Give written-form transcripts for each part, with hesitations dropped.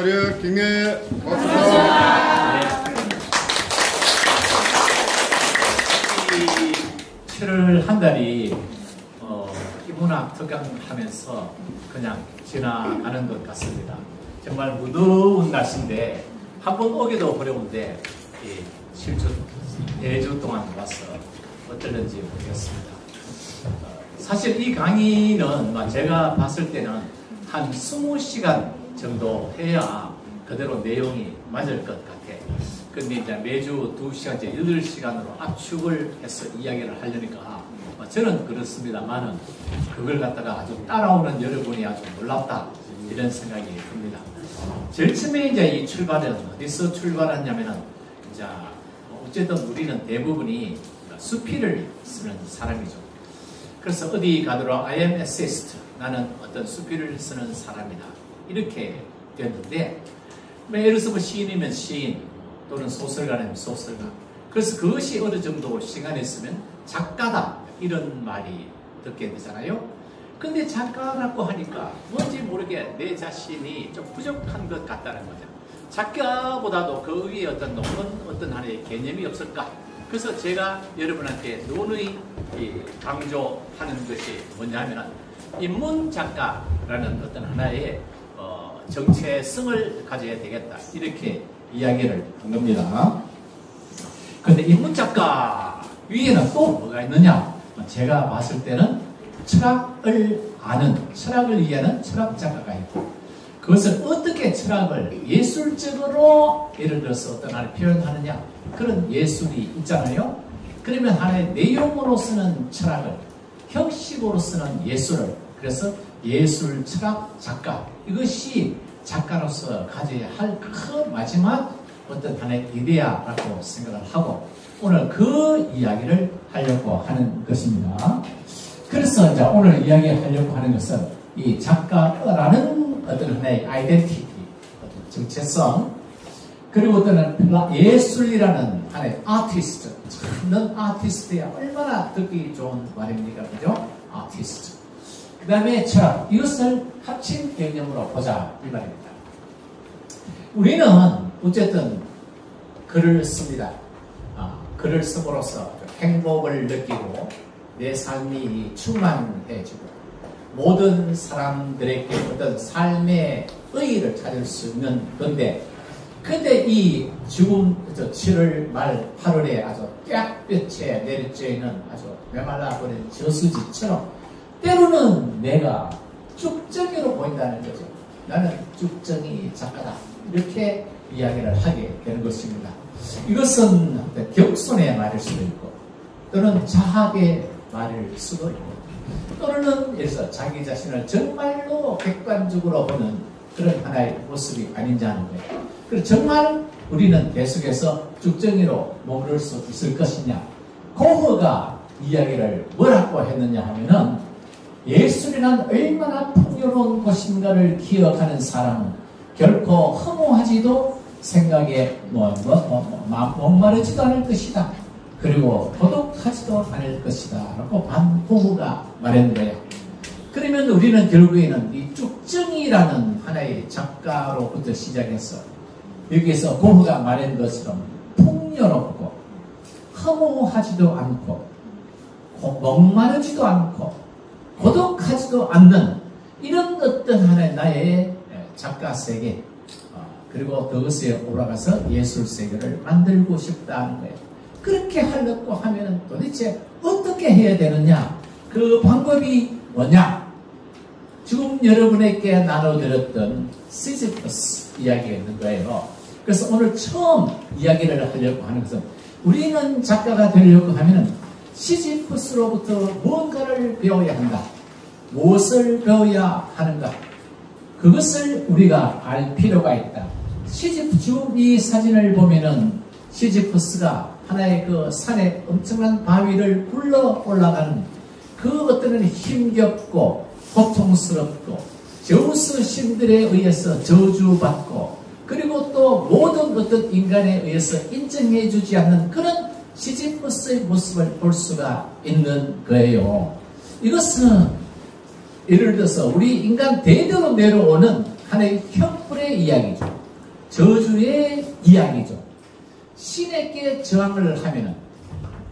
자리에 경례 고맙습니다. 7월 한 달이 희문학 특강하면서 그냥 지나가는 것 같습니다. 정말 무더운 날씨인데 한 번 오기도 어려운데 7주, 4주 동안 와서 어떨는지 모르겠습니다. 사실 이 강의는 제가 봤을 때는 한 20시간 정도 해야 그대로 내용이 맞을 것 같아. 근데 이제 매주 2시간째 8시간으로 압축을 해서 이야기를 하려니까 저는 그렇습니다만은 그걸 갖다가 아주 따라오는 여러분이 아주 놀랍다 이런 생각이 듭니다. 제일 처음에 이제 이 출발은 어디서 출발하냐면은 이제 어쨌든 우리는 대부분이 수필을 쓰는 사람이죠. 그래서 어디 가더라도 I am essayist, 나는 어떤 수필을 쓰는 사람이다 이렇게 되었는데, 예를 들어서 시인이면 시인 또는 소설가는 소설가, 그래서 그것이 어느 정도 시간이 있으면 작가다 이런 말이 듣게 되잖아요. 근데 작가라고 하니까 뭔지 모르게 내 자신이 좀 부족한 것 같다는 거죠. 작가보다도 그 위에 어떤 높은 어떤 하나의 개념이 없을까? 그래서 제가 여러분한테 논의 강조하는 것이 뭐냐면 인문작가라는 어떤 하나의 정체성을 가져야 되겠다 이렇게 이야기를 한 겁니다. 그런데 인문작가 위에는 또 뭐가 있느냐? 제가 봤을 때는 철학을 아는, 철학을 이해하는 철학작가가 있고, 그것을 어떻게 철학을 예술적으로 예를 들어서 어떤 하나를 표현하느냐, 그런 예술이 있잖아요. 그러면 하나의 내용으로 쓰는 철학을, 형식으로 쓰는 예술을, 그래서 예술 철학 작가, 이것이 작가로서 가져야 할 큰 마지막 어떤 하나의 이데아라고 생각을 하고 오늘 그 이야기를 하려고 하는 것입니다. 그래서 이제 오늘 이야기하려고 하는 것은 이 작가라는 어떤 하나의 아이덴티티, 어떤 정체성, 그리고 어떤 예술이라는 하나의 아티스트, 넌 아티스트야. 얼마나 듣기 좋은 말입니까? 그죠? 아티스트. 그 다음에 철학, 이것을 합친 개념으로 보자 이 말입니다. 우리는 어쨌든 글을 씁니다. 글을 씀으로써 행복을 느끼고 내 삶이 충만해지고 모든 사람들에게 어떤 삶의 의의를 찾을 수 있는 건데, 근데 이 죽음 7월 말 8월에 아주 깍볕에 내리쬐는 아주 메말라버린 저수지처럼 때로는 내가 쭉정이로 보인다는 거죠. 나는 쭉정이 작가다 이렇게 이야기를 하게 되는 것입니다. 이것은 겸손의 말일 수도 있고 또는 자학의 말일 수도 있고 또는 예를 들어서 자기 자신을 정말로 객관적으로 보는 그런 하나의 모습이 아닌지 하는 거예요. 그래서 정말 우리는 계속해서 쭉정이로 머무를 수 있을 것이냐. 고흐가 이야기를 뭐라고 했느냐 하면은 예술이란 얼마나 풍요로운 것인가를 기억하는 사람은 결코 허무하지도 생각에 목마르지도 않을 것이다. 그리고 고독하지도 않을 것이다. 라고 고흐가 말했는 거예요. 그러면 우리는 결국에는 이 쭉정이라는 하나의 작가로부터 시작해서 여기에서 고흐가 말한 것처럼 풍요롭고 허무하지도 않고 목마르지도 않고 고독하지도 않는 이런 어떤 하나의 나의 작가 세계, 그리고 그것에 올라가서 예술 세계를 만들고 싶다는 거예요. 그렇게 하려고 하면 도대체 어떻게 해야 되느냐? 그 방법이 뭐냐? 지금 여러분에게 나눠드렸던 시지퍼스 이야기가 있는 거예요. 그래서 오늘 처음 이야기를 하려고 하는 것은 우리는 작가가 되려고 하면 시지퍼스로부터 무언가를 배워야 한다. 무엇을 배워야 하는가? 그것을 우리가 알 필요가 있다. 지금 이 사진을 보면은 시지퍼스가 하나의 그 산의 엄청난 바위를 굴러 올라가는 그 어떤 힘겹고 고통스럽고 제우스 신들에 의해서 저주받고 그리고 또 모든 어떤 인간에 의해서 인정해주지 않는 그런 시지퍼스의 모습을 볼 수가 있는 거예요. 이것은 예를 들어서 우리 인간 대대로 내려오는 하나의 형벌의 이야기죠. 저주의 이야기죠. 신에게 저항을 하면은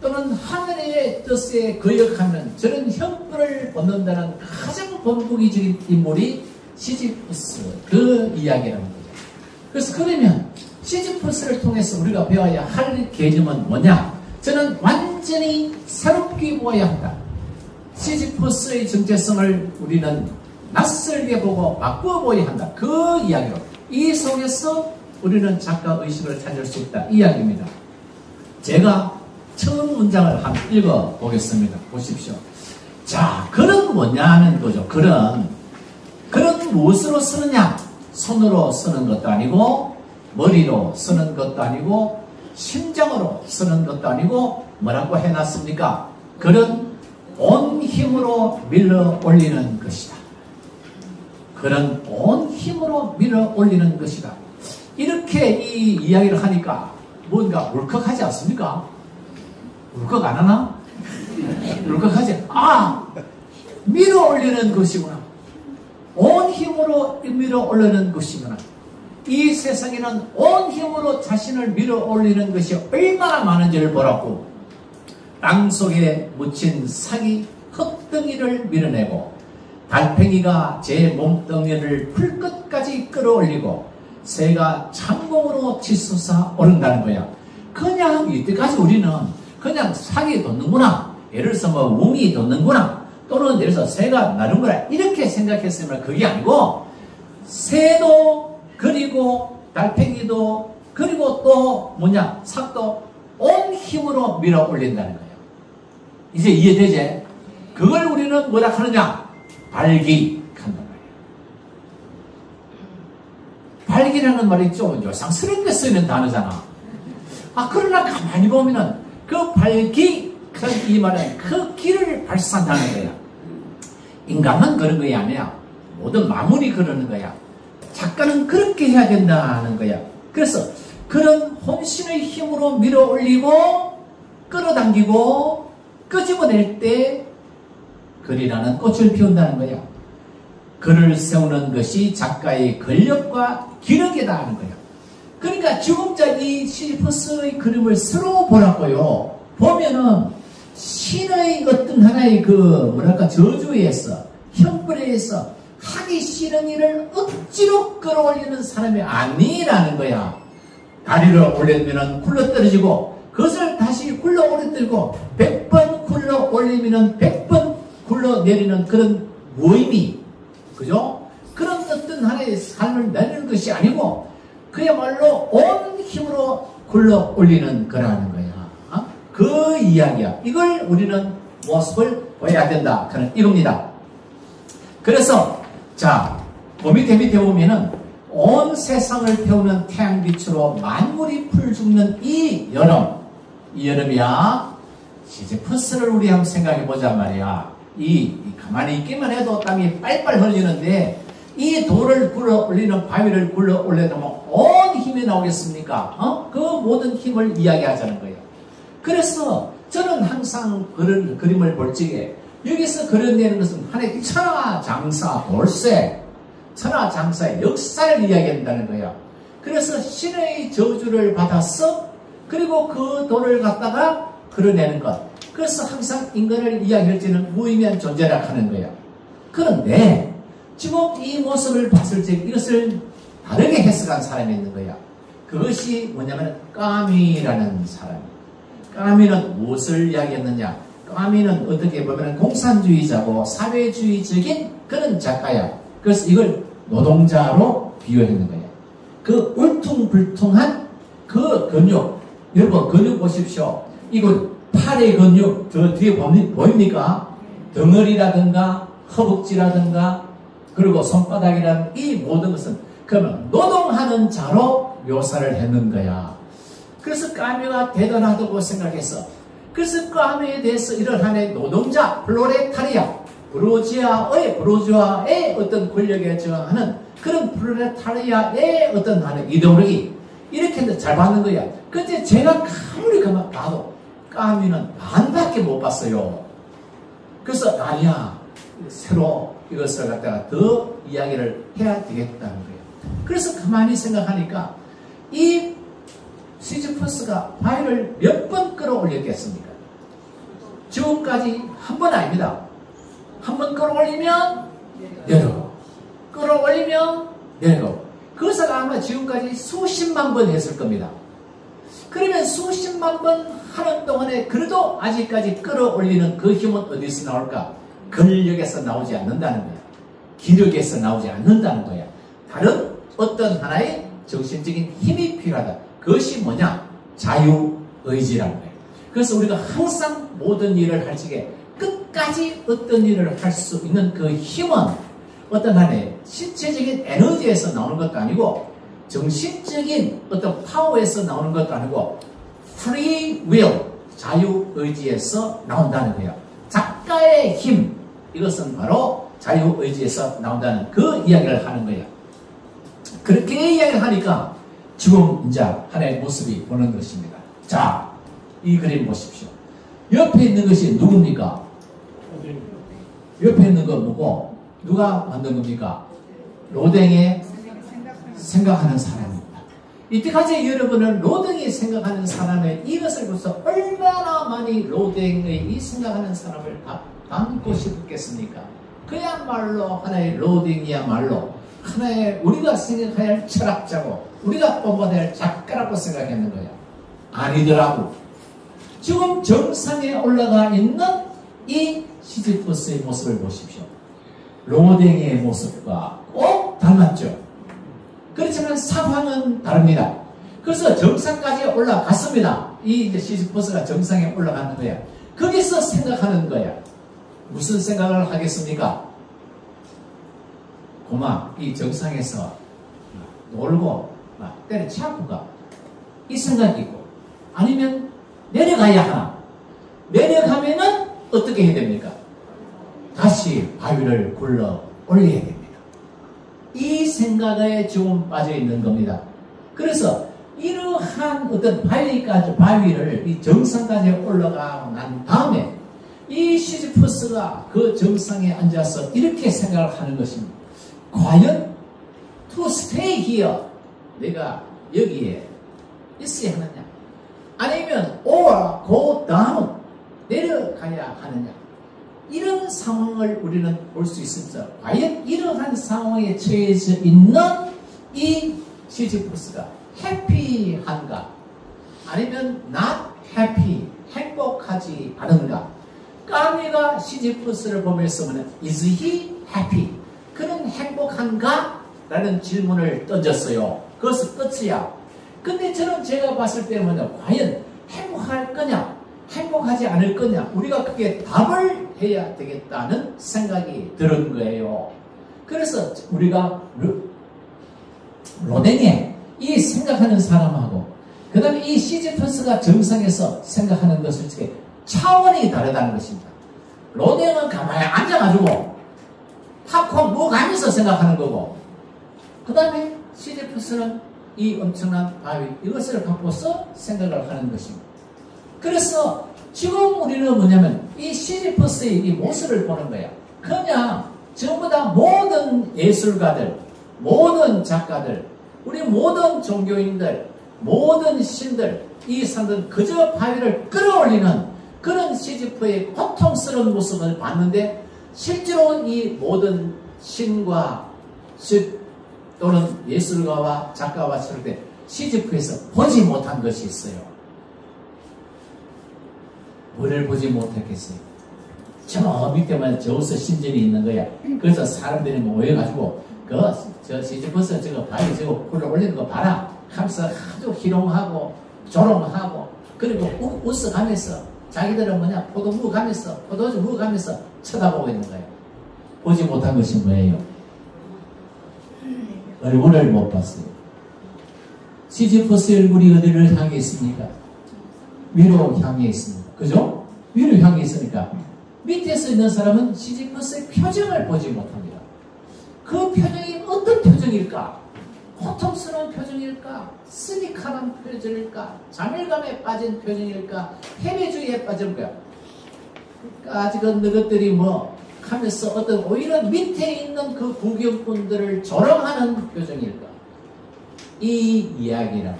또는 하늘의 뜻에 거역하면 저는 형벌을 얻는다는 가장 본보기적인 인물이 시지프스 그 이야기라는 거죠. 그래서 그러면 시지프스를 통해서 우리가 배워야 할 개념은 뭐냐? 저는 완전히 새롭게 보아야 한다. 시지프스의 정체성을 우리는 낯설게 보고 바꾸어 보아야 한다. 그 이야기로 이 속에서 우리는 작가 의식을 찾을 수 있다. 이 이야기입니다. 제가 처음 문장을 한번 읽어 보겠습니다. 보십시오. 자, 글은 뭐냐는 거죠. 글은 무엇으로 쓰느냐? 손으로 쓰는 것도 아니고 머리로 쓰는 것도 아니고 심장으로 쓰는 것도 아니고 뭐라고 해놨습니까? 글은 온 힘으로 밀어 올리는 것이다. 글은 온 힘으로 밀어 올리는 것이다. 이렇게 이 이야기를 하니까 뭔가 울컥하지 않습니까? 울컥 안 하나? 울컥하지? 아! 밀어 올리는 것이구나. 온 힘으로 밀어 올리는 것이구나. 이 세상에는 온 힘으로 자신을 밀어 올리는 것이 얼마나 많은지를 보라고. 땅속에 묻힌 사기 흙덩이를 밀어내고 달팽이가 제 몸덩이를 풀끝까지 끌어올리고 새가 창공으로 치솟아 오른다는 거야. 그냥 이때까지 우리는 그냥 사기 돋는구나. 예를 들어서 뭐 웅이 돋는구나. 또는 예를 들어서 새가 나는 거라. 이렇게 생각했으면 그게 아니고 새도 그리고 달팽이도 그리고 또 뭐냐 삭도 온 힘으로 밀어 올린다는 거예요. 이제 이해되지? 그걸 우리는 뭐라 하느냐? 발기한단 말이에요. 발기라는 말이 좀 요상스럽게 쓰이는 단어잖아. 아, 그러나 가만히 보면은 그 발기, 이 말은 그 기를 발산하는 거야. 인간은 그런 거야, 아니야. 모든 마무리 그러는 거야. 작가는 그렇게 해야 된다는 거야. 그래서 그런 혼신의 힘으로 밀어 올리고 끌어당기고 끄집어낼 때 글이라는 꽃을 피운다는 거야. 글을 세우는 것이 작가의 근력과 기력이다 하는 거야. 그러니까 지금자 이 시지프스의 그림을 서로 보라고요. 보면은 신의 어떤 하나의 그 뭐랄까 저주에서 형벌에서 하기 싫은 일을 억지로 끌어올리는 사람이 아니라는 거야. 다리를 올리면은 굴러떨어지고 그것을 다시 굴러 올려들고 100번 굴러 올리면은 100번 굴러 내리는 그런 모임이 그죠? 그런 어떤 하나의 삶을 내리는 것이 아니고 그야말로 온 힘으로 굴러 올리는 거라는 거야. 그 이야기야. 이걸 우리는 모습을 보여야 된다. 그런 이겁니다. 그래서 자, 밑에 보면은 온 세상을 태우는 태양빛으로 만물이 풀죽는 이 여름이야. 시지프스를 우리 한번 생각해 보자 말이야. 가만히 있기만 해도 땀이 빨빨 흘리는데 이 돌을 굴러 올리는 바위를 굴러 올려놓으면 온 힘이 나오겠습니까? 그 모든 힘을 이야기하자는 거예요. 그래서 저는 항상 그런 그림을 볼 적에 여기서 그려내는 것은 하나의 천하장사 돌쇠, 천하장사의 역사를 이야기한다는 거야. 그래서 신의 저주를 받았어. 그리고 그 돌을 갖다가 그려내는 것. 그래서 항상 인간을 이야기할 때는 무의미한 존재라 하는 거야. 그런데 지금 이 모습을 봤을 때 이것을 다르게 해석한 사람이 있는 거야. 그것이 뭐냐면 까미라는 사람. 까미는 무엇을 이야기했느냐? 까미는 어떻게 보면 공산주의자고 사회주의적인 그런 작가야. 그래서 이걸 노동자로 비유했는 거야. 그 울퉁불퉁한 그 근육, 여러분 근육 보십시오. 이거 팔의 근육 저 뒤에 보입니까? 덩어리라든가 허벅지라든가 그리고 손바닥이라는 이 모든 것은 그러면 노동하는 자로 묘사를 했는 거야. 그래서 까미가 대단하다고 생각했어. 그래서 까미에 대해서 이런 하나의 노동자 플로레타리아 부르주아의 어떤 권력에 저항하는 그런 플로레타리아의 어떤 하나의 이데올로기 이렇게 잘 받는 거야. 근데 제가 아무리 그만 봐도 까미는 반밖에 못 봤어요. 그래서 아니야. 새로 이것을 갖다가 더 이야기를 해야 되겠다는 거예요. 그래서 가만히 생각하니까 이 시지퍼스가 바위를 몇 번 끌어올렸겠습니까? 지금까지 한 번 아닙니다. 한 번 끌어올리면 내려가고, 끌어올리면 내려가고. 그것을 아마 지금까지 수십만 번 했을 겁니다. 그러면 수십만 번 하는 동안에 그래도 아직까지 끌어올리는 그 힘은 어디서 나올까? 근력에서 나오지 않는다는 거야. 기력에서 나오지 않는다는 거야. 다른 어떤 하나의 정신적인 힘이 필요하다. 그것이 뭐냐? 자유의지라는 거예요. 그래서 우리가 항상 모든 일을 할 적에 끝까지 어떤 일을 할 수 있는 그 힘은 어떤 하나의 신체적인 에너지에서 나오는 것도 아니고 정신적인 어떤 파워에서 나오는 것도 아니고 free will, 자유의지에서 나온다는 거예요. 작가의 힘, 이것은 바로 자유의지에서 나온다는 그 이야기를 하는 거예요. 그렇게 이야기를 하니까 지금 이제 하나의 모습이 보는 것입니다. 자, 이 그림 보십시오. 옆에 있는 것이 누굽니까? 옆에 있는 건 뭐고? 누가 만든 겁니까? 로댕의 생각하는 사람입니다. 이때까지 여러분은 로댕이 생각하는 사람의 이것을 보면서 얼마나 많이 로댕의 이 생각하는 사람을 담고 싶겠습니까? 그야말로 하나의 로댕이야말로 하나의 우리가 생각해야 할 철학자고 우리가 뽑아야 할 작가라고 생각했는 거야. 아니더라고. 지금 정상에 올라가 있는 이 시지퍼스의 모습을 보십시오. 로댕의 모습과 꼭 닮았죠. 그렇지만 상황은 다릅니다. 그래서 정상까지 올라갔습니다. 이 이제 시지퍼스가 정상에 올라가는 거야. 거기서 생각하는 거야. 무슨 생각을 하겠습니까? 고마, 이 정상에서 놀고 때려치고 가. 이 생각이 있고, 아니면 내려가야 하나. 내려가면은 어떻게 해야 됩니까? 다시 바위를 굴러 올려야 됩니다. 이 생각에 지금 빠져 있는 겁니다. 그래서 이러한 어떤 바위를 이 정상까지 올라가고 난 다음에 이 시지퍼스가 그 정상에 앉아서 이렇게 생각을 하는 것입니다. 과연 to stay here, 내가 여기에 있어야 하느냐, 아니면 or go down, 내려가야 하느냐, 이런 상황을 우리는 볼 수 있습니다. 과연 이러한 상황에 처해져 있는 이 시지퍼스가 해피한가, 아니면 not happy, 행복하지 않은가? 까미가 시지퍼스를 보면서 is he happy? 그는 행복한가? 라는 질문을 던졌어요. 그것은 끝이야. 근데 제가 봤을 때는 과연 행복할 거냐, 행복하지 않을 거냐, 우리가 그게 답을 해야 되겠다는 생각이 들은 거예요. 그래서 우리가 로댕의 이 생각하는 사람하고 그 다음에 이 시지퍼스가 정상에서 생각하는 것을 차원이 다르다는 것입니다. 로댕은 가만히 앉아가지고 팝콘 먹으면서 생각하는 거고, 그 다음에 시지퍼스는 이 엄청난 바위, 이것을 갖고서 생각을 하는 것입니다. 그래서 지금 우리는 뭐냐면 이 시지퍼스의 이 모습을 보는 거야. 그냥 전부 다 모든 예술가들, 모든 작가들, 우리 모든 종교인들, 모든 신들, 이 사람들은 그저 바위를 끌어올리는 그런 시지퍼의 고통스러운 모습을 봤는데, 실제로 이 모든 신과 또는 예술가와 작가와 저럴 때 시지퍼에서 보지 못한 것이 있어요. 뭐를 보지 못했겠어요? 저 밑에만 저우스 신전이 있는 거야. 그래서 사람들이 모여가지고 저 시지퍼스 저거 바위 저거 굴러올리는 거 봐라 하면서 아주 희롱하고 조롱하고, 그리고 웃어가면서 자기들은 뭐냐, 포도 먹어가면서, 포도주 먹어가면서 쳐다보고 있는 거예요. 보지 못한 것이 뭐예요? 얼굴을 못 봤어요. 시지퍼스 얼굴이 어디를 향해 있습니까? 위로 향해 있습니다. 그죠? 위로 향해 있으니까 밑에서 있는 사람은 시지퍼스의 표정을 보지 못합니다. 그 표정이 어떤 표정일까? 고통스러운 표정일까? 쓰닉한 표정일까? 자멸감에 빠진 표정일까? 패배주의에 빠진 거야. 아직은 너희들이 뭐 하면서 어떤 오히려 밑에 있는 그 구경꾼들을 조롱하는 표정일까? 이 이야기라.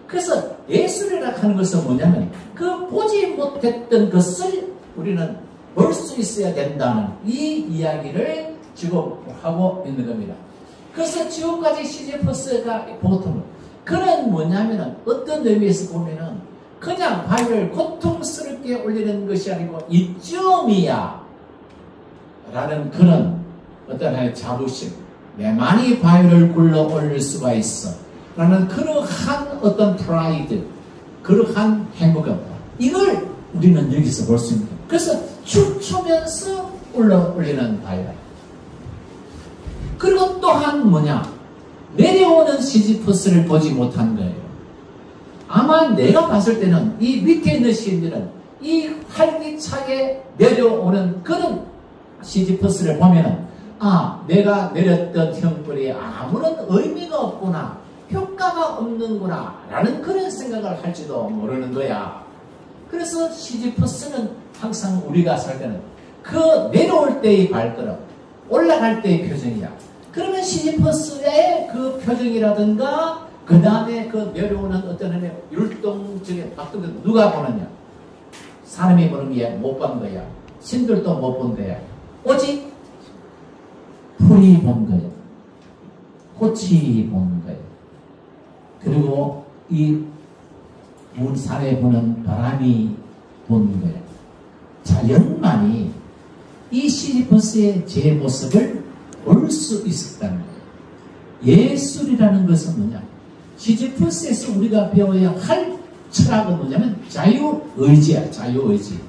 그래서 예술이라 하는 것은 뭐냐면 그 보지 못했던 것을 우리는 볼 수 있어야 된다는 이 이야기를 지금 하고 있는 겁니다. 그래서 지금까지 시지퍼스가 보통 그는 뭐냐면은 어떤 의미에서 보면은 그냥 바위를 고통스럽게 올리는 것이 아니고 이쯤이야 라는 그런 어떤 하나의 자부심, 내만이 바위를 굴러 올릴 수가 있어 라는 그러한 어떤 프라이드, 그러한 행복감, 이걸 우리는 여기서 볼 수 있는 거예요. 그래서 춤추면서 올리는 바위라. 그리고 또한 뭐냐, 내려오는 시지퍼스를 보지 못한 거예요. 아마 내가 봤을 때는 이 밑에 있는 시인들은 이 활기차게 내려오는 그런 시지퍼스를 보면은, 아, 내가 내렸던 형벌이 아무런 의미가 없구나, 효과가 없는구나 라는 그런 생각을 할지도 모르는 거야. 그래서 시지퍼스는 항상 우리가 살 때는 그 내려올 때의 발걸음, 올라갈 때의 표정이야. 그러면 시지퍼스의 그 표정이라든가 그 다음에 그 내려오는 어떤 율동적인 박동들 누가 보느냐? 사람이 보는 게 못 본 거야. 신들도 못 본 거야. 오직 풀이 본 거야. 꽃이 본 거야. 그리고 이 문산에 부는 바람이 본 거야. 자연만이 이 시지퍼스의 제 모습을 볼 수 있었다는 거예요. 예술이라는 것은 뭐냐? 시지퍼스에서 우리가 배워야 할 철학은 뭐냐면 자유의지야. 자유의지.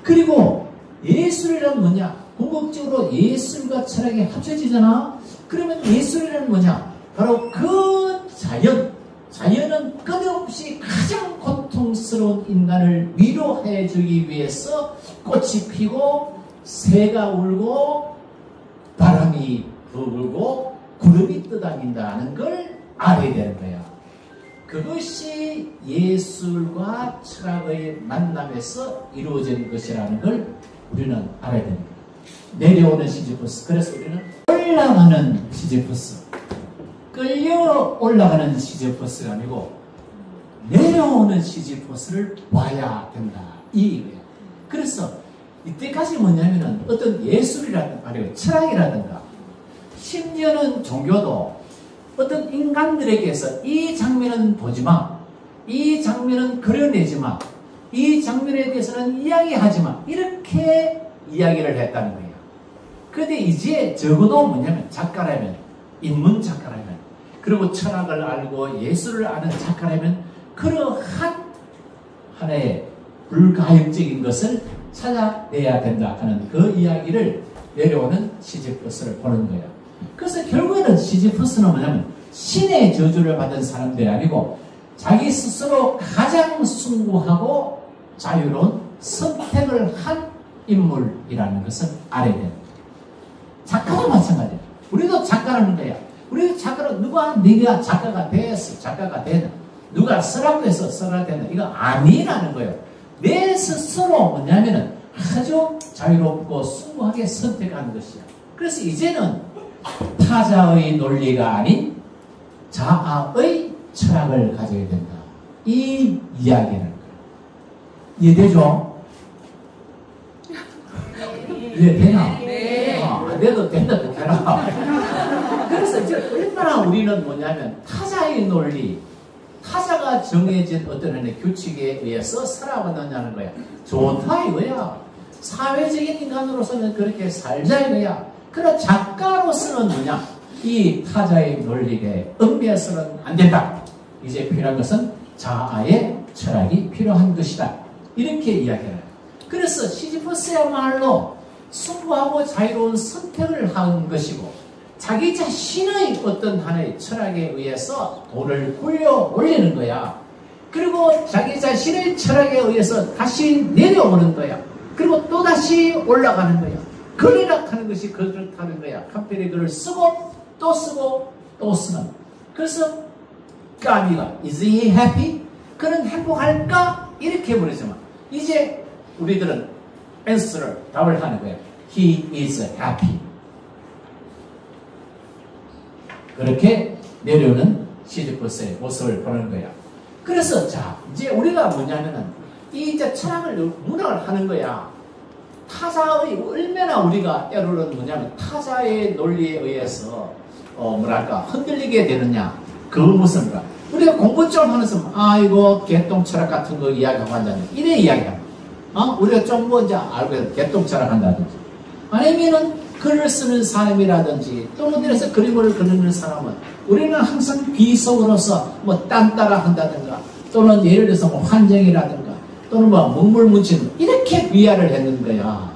그리고 예술이란 뭐냐? 궁극적으로 예술과 철학이 합쳐지잖아. 그러면 예술이란 뭐냐? 바로 그 자연은 끊임없이 가장 고통스러운 인간을 위로해주기 위해서 꽃이 피고 새가 울고 바람이 불고 구름이 떠다닌다는 걸 알아야 되는 거야. 그것이 예술과 철학의 만남에서 이루어진 것이라는 걸 우리는 알아야 됩니다. 내려오는 시지퍼스. 그래서 우리는 올라가는 시지퍼스, 끌려 올라가는 시지퍼스가 아니고 내려오는 시지퍼스를 봐야 된다. 이거예요. 그래서 이때까지 뭐냐면은 어떤 예술이라든가 아니면 철학이라든가 심지어는 종교도 어떤 인간들에게서 이 장면은 보지 마, 이 장면은 그려내지 마, 이 장면에 대해서는 이야기하지 마, 이렇게 이야기를 했다는 거예요. 그런데 이제 적어도 뭐냐면 작가라면, 인문 작가라면, 그리고 철학을 알고 예술을 아는 작가라면 그러한 하나의 불가역적인 것을 찾아내야 된다 하는 그 이야기를 내려오는 시지퍼스를 보는 거예요. 그래서 결국에는 시지퍼스는 뭐냐면 신의 저주를 받은 사람들이 아니고 자기 스스로 가장 숭고하고 자유로운 선택을 한 인물이라는 것을 알아야 됩니다. 작가도 마찬가지야. 우리도 작가라는 거야. 우리도 작가로 네가 작가가 됐어, 작가가 되나, 누가 쓰라고 해서 써야 되나, 이거 아니라는 거예요. 내 스스로 뭐냐면은 아주 자유롭고 숭고하게 선택하는 것이야. 그래서 이제는 타자의 논리가 아닌 자아의 철학을 가져야 된다. 이 이야기라는 거예요. 이해되죠? 이해되나? 네. 안 돼도 된다, 좋겠나? 그래서 이제 얼마나 우리는 뭐냐면 타자의 논리, 타자가 정해진 어떤 하나의 규칙에 의해서 살아왔느냐는 거야. 좋다 이거야. 사회적인 인간으로서는 그렇게 살자 이거야. 그러나 작가로서는 뭐냐? 이 타자의 논리에 얽매여서는 안 된다. 이제 필요한 것은 자아의 철학이 필요한 것이다. 이렇게 이야기해요. 그래서 시지퍼스야말로 숭고하고 자유로운 선택을 한 것이고 자기 자신의 어떤 하나의 철학에 의해서 돌을 굴려 올리는 거야. 그리고 자기 자신의 철학에 의해서 다시 내려오는 거야. 그리고 또다시 올라가는 거야. 글이라 하는 것이 그렇다는 거야. 칸페리 글을 쓰고 또 쓰고 또 쓰는. 그래서 까미가 Is he happy? 그는 행복할까? 이렇게 물으지만 이제 우리들은 answer를 답을 하는 거야. He is happy. 그렇게 내려오는 시지퍼스의 모습을 보는 거야. 그래서 자 이제 우리가 뭐냐면은 이 이제 철학을 문학을 하는 거야. 타자의 얼마나 우리가 때로는 뭐냐면 타자의 논리에 의해서 뭐랄까 흔들리게 되느냐. 그 무슨 거 우리가 공부 좀 하면서 이거 개똥 철학 같은 거 이야기하고 한다는 이래 이야기합니다. 우리가 좀 먼저 알고 개똥 철학 한다든지 아니면은 글을 쓰는 사람이라든지 또는 어디에서 그림을 그리는 사람은 우리는 항상 비속어로서 뭐 딴 따라 한다든가 또는 예를 들어서 뭐 환경이라든가 또는 뭐 문물문신 이렇게 비하를 했는 거야.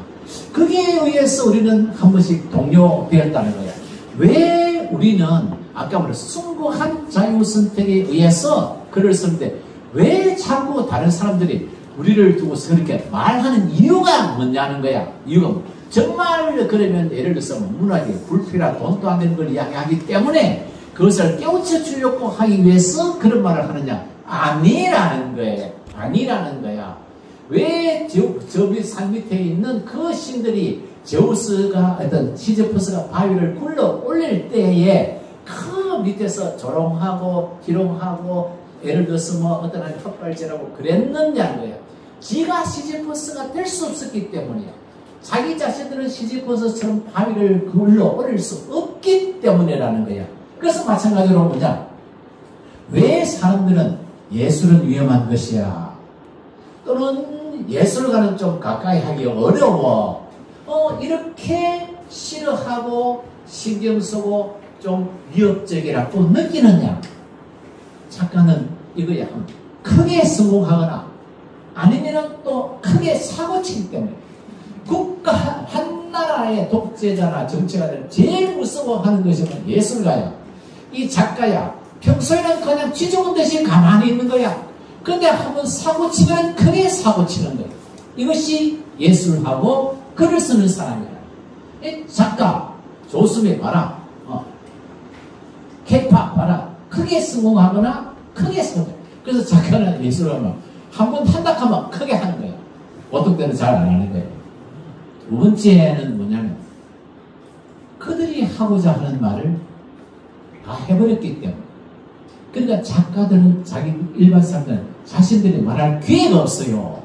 거기에 의해서 우리는 한 번씩 동요되었다는 거야. 왜 우리는 아까 말했어 숭고한 자유선택에 의해서 글을 쓰는데 왜 자꾸 다른 사람들이 우리를 두고서 그렇게 말하는 이유가 뭐냐는 거야. 이유가 뭐. 정말 그러면 예를 들어서 문학이 불필요한 돈도 안 되는 걸 이야기하기 때문에 그것을 깨우쳐 주려고 하기 위해서 그런 말을 하느냐. 아니라는 거예요. 아니라는 거야. 왜 저 산 밑에 있는 그 신들이 제우스가 어떤 시지퍼스가 바위를 굴러 올릴 때에 그 밑에서 조롱하고 희롱하고 예를 들어서 뭐 어떤 한 헛발질하고 그랬느냐는 거예요. 지가 시지퍼스가 될 수 없었기 때문이야. 자기 자신들은 시지퍼스처럼 바위를 굴러 올릴 수 없기 때문이라는 거야. 그래서 마찬가지로 뭐냐? 왜 사람들은 예술은 위험한 것이야? 또는 예술과는 좀 가까이 하기 어려워. 이렇게 싫어하고 신경 쓰고 좀 위협적이라고 느끼느냐? 작가는 이거야. 크게 성공하거나 아니면 또 크게 사고치기 때문에 국가 한 나라의 독재자나 정치가들 제일 무서워하는 것이 예술가야. 이 작가야. 평소에는 그냥 쥐죽은 듯이 가만히 있는 거야. 근데 한번 사고치면 크게 사고치는 거야. 이것이 예술하고 글을 쓰는 사람이야. 이 작가 조수미 봐라. 케이팝 봐라. 크게 성공하거나 크게 성공. 그래서 작가는 예술하면 한번 한다 하면 크게 하는 거야. 보통 때는 잘 안 하는 거야. 두 번째는 뭐냐면 그들이 하고자 하는 말을 다 해버렸기 때문에 그러니까 작가들은 자기 일반 사람들은 자신들이 말할 기회가 없어요.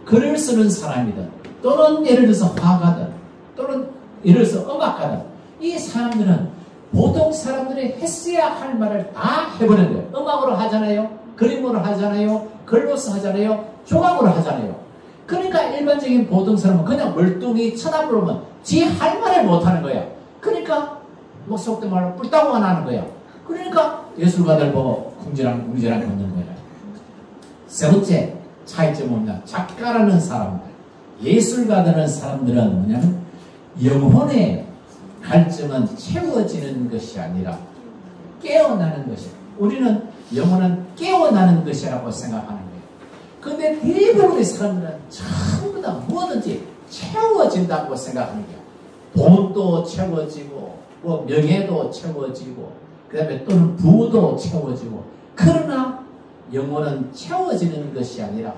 글을 쓰는 사람이든 또는 예를 들어서 화가든 또는 예를 들어서 음악가든 이 사람들은 보통 사람들이 했어야 할 말을 다 해버린 거예요. 음악으로 하잖아요. 그림으로 하잖아요. 글로서 하잖아요. 조각으로 하잖아요. 그러니까 일반적인 보통 사람은 그냥 멀뚱히 쳐다보면 지 할 말을 못하는 거야. 그러니까 뭐 속된 말로 뿔따구가 나는 거야. 그러니까 예술가들 보고 궁지랑 걷는 거야. 세 번째 차이점은 뭐냐. 작가라는 사람들, 예술가라는 사람들은 뭐냐면 영혼의 갈증은 채워지는 것이 아니라 깨어나는 것이야. 우리는 영혼은 깨어나는 것이라고 생각하는 거예요. 근데 대부분의 사람들은 전부 다 뭐든지 채워진다고 생각하는 거야. 돈도 채워지고, 뭐 명예도 채워지고, 그 다음에 또는 부도 채워지고, 그러나 영혼은 채워지는 것이 아니라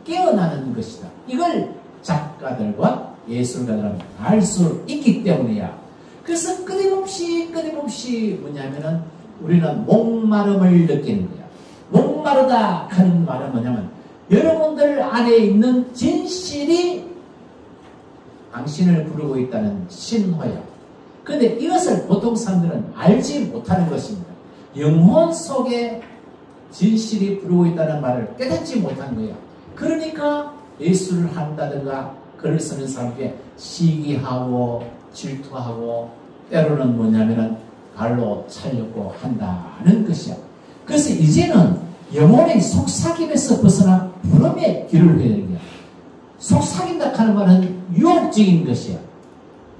깨어나는 것이다. 이걸 작가들과 예술가들은 알 수 있기 때문이야. 그래서 끊임없이 뭐냐면은 우리는 목마름을 느끼는 거야. 목마르다 하는 말은 뭐냐면 여러분들 안에 있는 진실이 당신을 부르고 있다는 신호야. 그런데 이것을 보통 사람들은 알지 못하는 것입니다. 영혼 속에 진실이 부르고 있다는 말을 깨닫지 못한 거야. 그러니까 예술을 한다든가 글을 쓰는 사람에게 시기하고 질투하고 때로는 뭐냐면은 발로 차려고 한다는 것이야. 그래서 이제는 영혼의 속삭임에서 벗어나 부름의 길을 해야 되는 거야. 속삭인다 하는 말은 유혹적인 것이야.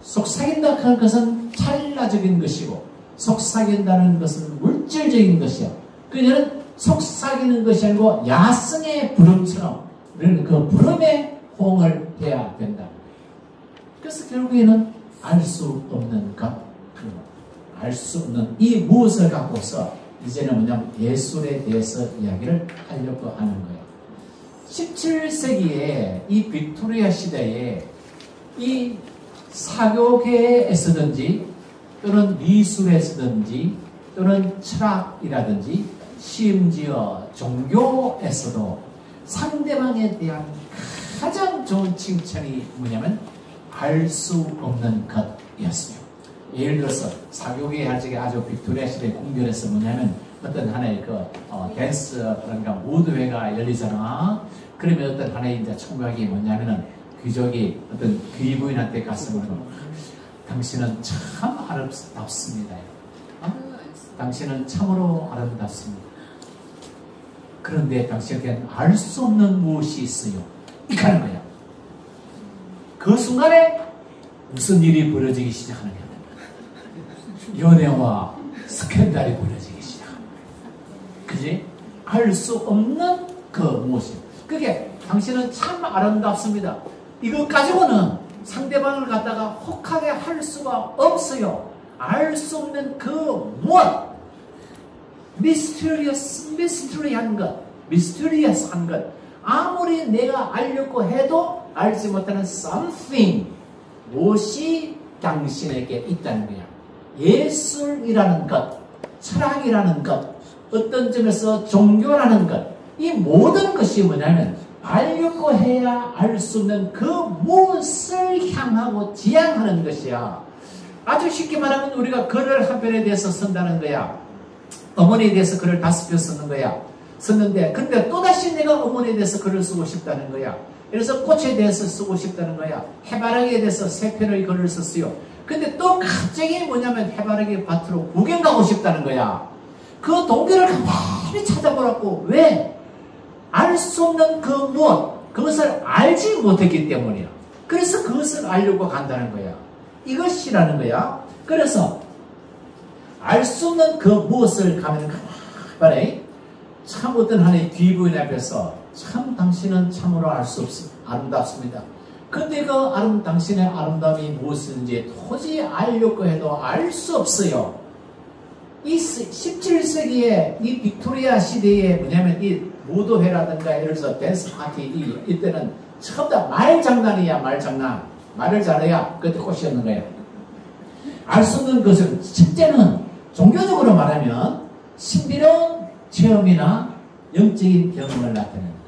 속삭인다 하는 것은 찰나적인 것이고 속삭인다는 것은 물질적인 것이야. 그녀는 속삭이는 것이 아니고 야성의 부름처럼 우리는 그 부름의 호응을 해야 된다. 그래서 결국에는 알 수 없는 것, 알 수 없는 이 무엇을 갖고서 이제는 뭐냐면 예술에 대해서 이야기를 하려고 하는 거예요. 17세기에 이 빅토리아 시대에 이 사교계에 쓰든지 또는 미술에 쓰든지 또는 철학이라든지 심지어 종교에서도 상대방에 대한 가장 좋은 칭찬이 뭐냐면 알 수 없는 것이었어요. 예를 들어서 사교계에 할 적에 아주 빅토리아 시대 궁전에서 뭐냐면 어떤 하나의 댄스 그러니까 무도회가 열리잖아. 그러면 어떤 하나의 이제 청각이 뭐냐면은 귀족이 어떤 귀부인한테 가서 그러는 당신은 참 아름답습니다. 당신은 참으로 아름답습니다. 그런데 당신에게는 알 수 없는 무엇이 있어요. 이렇게 하는 거야. 그 순간에 무슨 일이 벌어지기 시작하느냐. 연애와 스캔들이 벌어지기 시작합니다. 그지? 알 수 없는 그 무엇이. 그게 당신은 참 아름답습니다. 이거 가지고는 상대방을 갖다가 혹하게 할 수가 없어요. 알 수 없는 그 무엇. 미스터리한 것. 미스터리어스한 것. 아무리 내가 알려고 해도 알지 못하는 something. 무엇이 당신에게 있다는 거야. 예술이라는 것, 철학이라는 것, 어떤 점에서 종교라는 것, 이 모든 것이 뭐냐면 알려고 해야 알 수 없는 그 무엇을 향하고 지향하는 것이야. 아주 쉽게 말하면 우리가 글을 한 편에 대해서 쓴다는 거야. 어머니에 대해서 글을 5편 쓰는 거야. 썼는데 근데 또다시 내가 어머니에 대해서 글을 쓰고 싶다는 거야. 그래서 꽃에 대해서 쓰고 싶다는 거야. 해바라기에 대해서 3편의 글을 썼어요. 근데 또 갑자기 뭐냐면 해바라기 밭으로 구경 가고 싶다는 거야. 그 동기를 가만히 찾아보라고. 왜? 알 수 없는 그 무엇, 그것을 알지 못했기 때문이야. 그래서 그것을 알려고 간다는 거야. 이것이라는 거야. 그래서 알 수 없는 그 무엇을 가면 가만히 참 어떤 하나의 귀부인 앞에서 참 당신은 참으로 알 수 없습니다. 아름답습니다. 근데 그 당신의 아름다움이 무엇인지 도저히 알려고 해도 알 수 없어요. 이 17세기에 이 빅토리아 시대에 뭐냐면 이 무도회라든가 예를 들어서 댄스 파티 이때는 전부 다 말장난이야. 말장난. 말을 잘해야 그때 꽃이 없는 거예요. 알 수 없는 것은 첫째는 종교적으로 말하면 신비로운 체험이나 영적인 경험을 나타내는 거예요.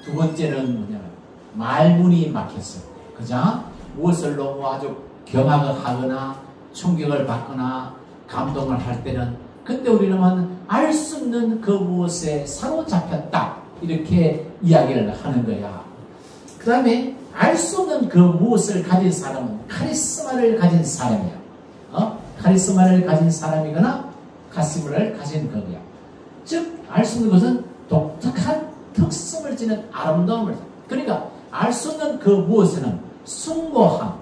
두 번째는 뭐냐면 말문이 막혔어요. 그죠? 무엇을 너무 아주 경악을 하거나 충격을 받거나 감동을 할 때는 그때 우리는 알 수 없는 그 무엇에 사로잡혔다. 이렇게 이야기를 하는 거야. 그 다음에 알 수 없는 그 무엇을 가진 사람은 카리스마를 가진 사람이야. 카리스마를 가진 사람이거나 가슴을 가진 거야. 즉, 알 수 없는 것은 독특한 특성을 지닌 아름다움을. 그러니까 알 수 없는 그 무엇에는 숭고함,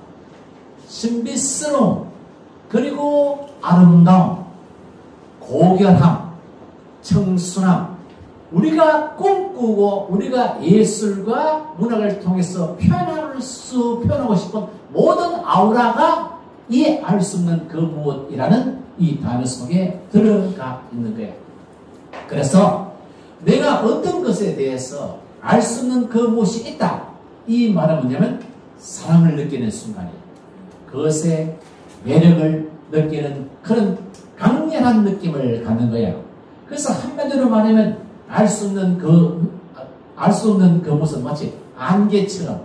신비스러움, 그리고 아름다움, 고결함, 청순함, 우리가 꿈꾸고 우리가 예술과 문학을 통해서 표현하고 싶은 모든 아우라가 이 알 수 없는 그 무엇이라는 이 단어 속에 들어가 있는 거예요. 그래서 내가 어떤 것에 대해서 알 수 없는 그 무엇이 있다. 이 말은 뭐냐면 사랑을 느끼는 순간이에요. 그것의 매력을 느끼는 그런 강렬한 느낌을 갖는 거예요. 그래서 한마디로 말하면 알 수 없는 그 무슨 마치 안개처럼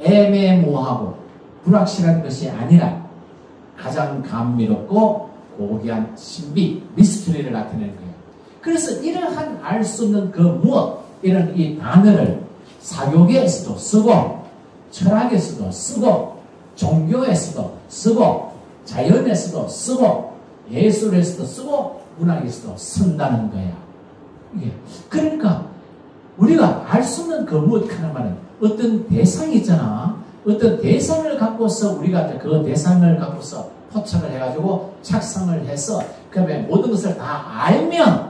애매모호하고 불확실한 것이 아니라 가장 감미롭고 고귀한 신비, 미스터리를 나타내는 거예요. 그래서 이러한 알 수 없는 그 무엇, 이런 이 단어를 사교계에서도 쓰고 철학에서도 쓰고 종교에서도 쓰고 자연에서도 쓰고 예술에서도 쓰고 문학에서도 쓴다는 거야. 이게 그러니까 우리가 알 수 없는 그 무엇 하는 말은 어떤 대상이 있잖아. 어떤 대상을 갖고서 우리가 그 대상을 갖고서 포착을 해가지고 착상을 해서 그다음에 모든 것을 다 알면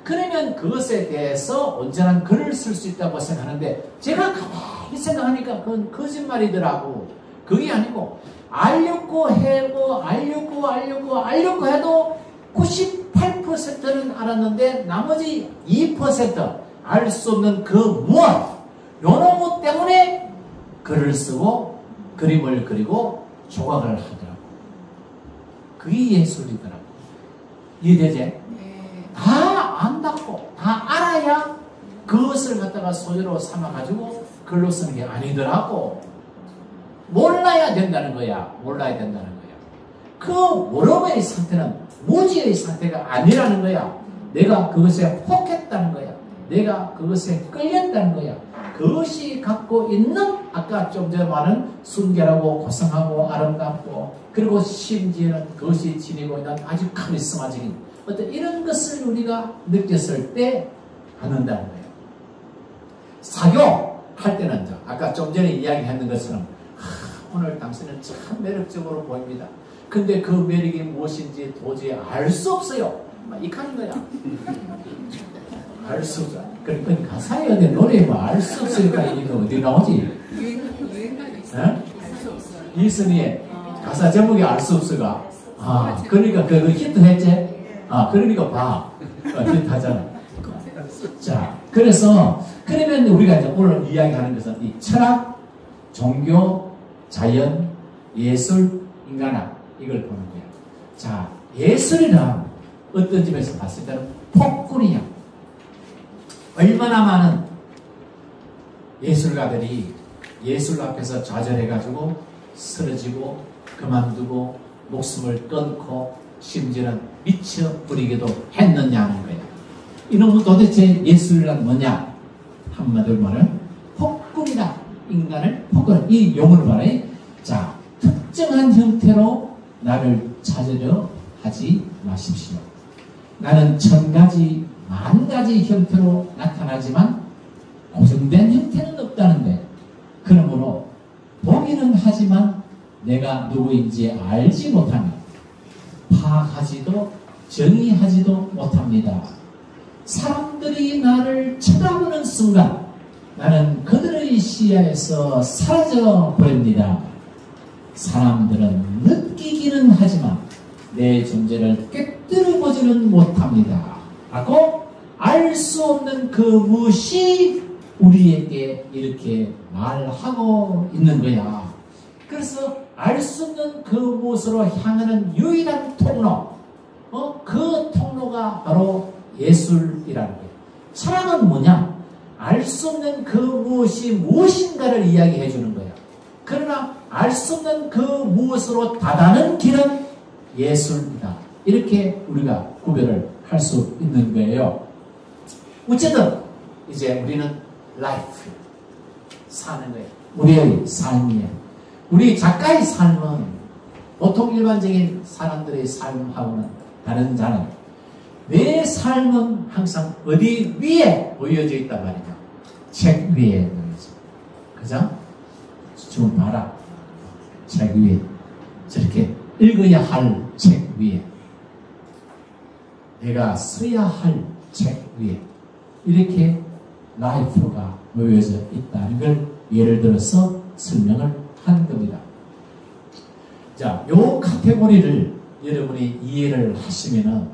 그러면 그것에 대해서 온전한 글을 쓸 수 있다고 생각하는데 제가 가만히 생각하니까 그건 거짓말이더라고. 그게 아니고 알려고 해도 98%는 알았는데 나머지 2% 알 수 없는 그 무엇 요런 것 때문에 글을 쓰고 그림을 그리고 조각을 하더라고. 그게 예술이더라고. 이해되지? 네. 다 안다고, 다 알아야 그것을 갖다가 소유로 삼아가지고 글로 쓰는 게 아니더라고. 몰라야 된다는 거야. 몰라야 된다는 거야. 그 모름의 상태는 무지의 상태가 아니라는 거야. 내가 그것에 혹했다는 거야. 내가 그것에 끌렸다는 거야. 그것이 갖고 있는 아까 좀 전에 말한 순결하고 고상하고 아름답고 그리고 심지어는 그것이 지니고 있는 아주 카리스마적인 어떤 이런 것을 우리가 느꼈을 때 받는다는 거예요. 사교할 때는 아까 좀 전에 이야기했는 것처럼 오늘 당신은 참 매력적으로 보입니다. 근데 그 매력이 무엇인지 도저히 알 수 없어요. 막 이카는 거야. 알 수 없어. 그러니까 가사에 어디 노래에 뭐 알 수 없으니까 이게 어디 나오지? 유행가도 있어요. 알수 없어요. 이순이의 가사 제목이 알 수 없어가. 아, 그러니까 그거 히트했지? 아, 그러니까 봐. 히트하잖아. 자, 그래서 그러면 우리가 이제 오늘 이야기하는 것은 이 철학, 종교, 자연, 예술, 인간학 이걸 보는 거예요. 자, 예술이란 어떤 점에서 봤을 때는 폭군이야. 얼마나 많은 예술가들이 예술 앞에서 좌절해가지고 쓰러지고 그만두고 목숨을 끊고 심지어는 미쳐버리기도 했느냐는 거예요. 이놈은 도대체 예술이란 뭐냐? 한마디로 말하면 폭군이다. 인간을 폭군. 이 용어를 말해. 자, 특정한 형태로 나를 찾으려 하지 마십시오. 나는 1000가지, 10,000가지 형태로 나타나지만 고정된 형태는 없다는데 그러므로 보기는 하지만 내가 누구인지 알지 못하며 파악하지도 정의하지도 못합니다. 사람들이 나를 쳐다보는 순간 나는 그들의 시야에서 사라져 버립니다. 사람들은 느끼기는 하지만 내 존재를 꿰뚫어 보지는 못합니다. 라고 알 수 없는 그 무엇이 우리에게 이렇게 말하고 있는 거야. 그래서 알 수 없는 그 무엇으로 향하는 유일한 통로, 그 통로가 바로 예술이라는 거예요. 철학은 뭐냐? 알 수 없는 그 무엇이 무엇인가를 이야기해 주는 거야. 그러나 알 수 없는 그 무엇으로 다다는 길은 예술이다. 이렇게 우리가 구별을 할 수 있는 거예요. 어쨌든 이제 우리는 라이프 사는 거예요. 우리의 삶이에요. 우리 작가의 삶은 보통 일반적인 사람들의 삶하고는 다른 자는 내 삶은 항상 어디 위에 보여져 있단 말이죠. 책 위에 보여져. 그죠? 좀 봐라. 책 위에. 저렇게 읽어야 할 책 위에. 내가 써야 할 책 위에. 이렇게 라이프가 놓여져 있다는 걸 예를 들어서 설명을 한 겁니다. 자, 요 카테고리를 여러분이 이해를 하시면은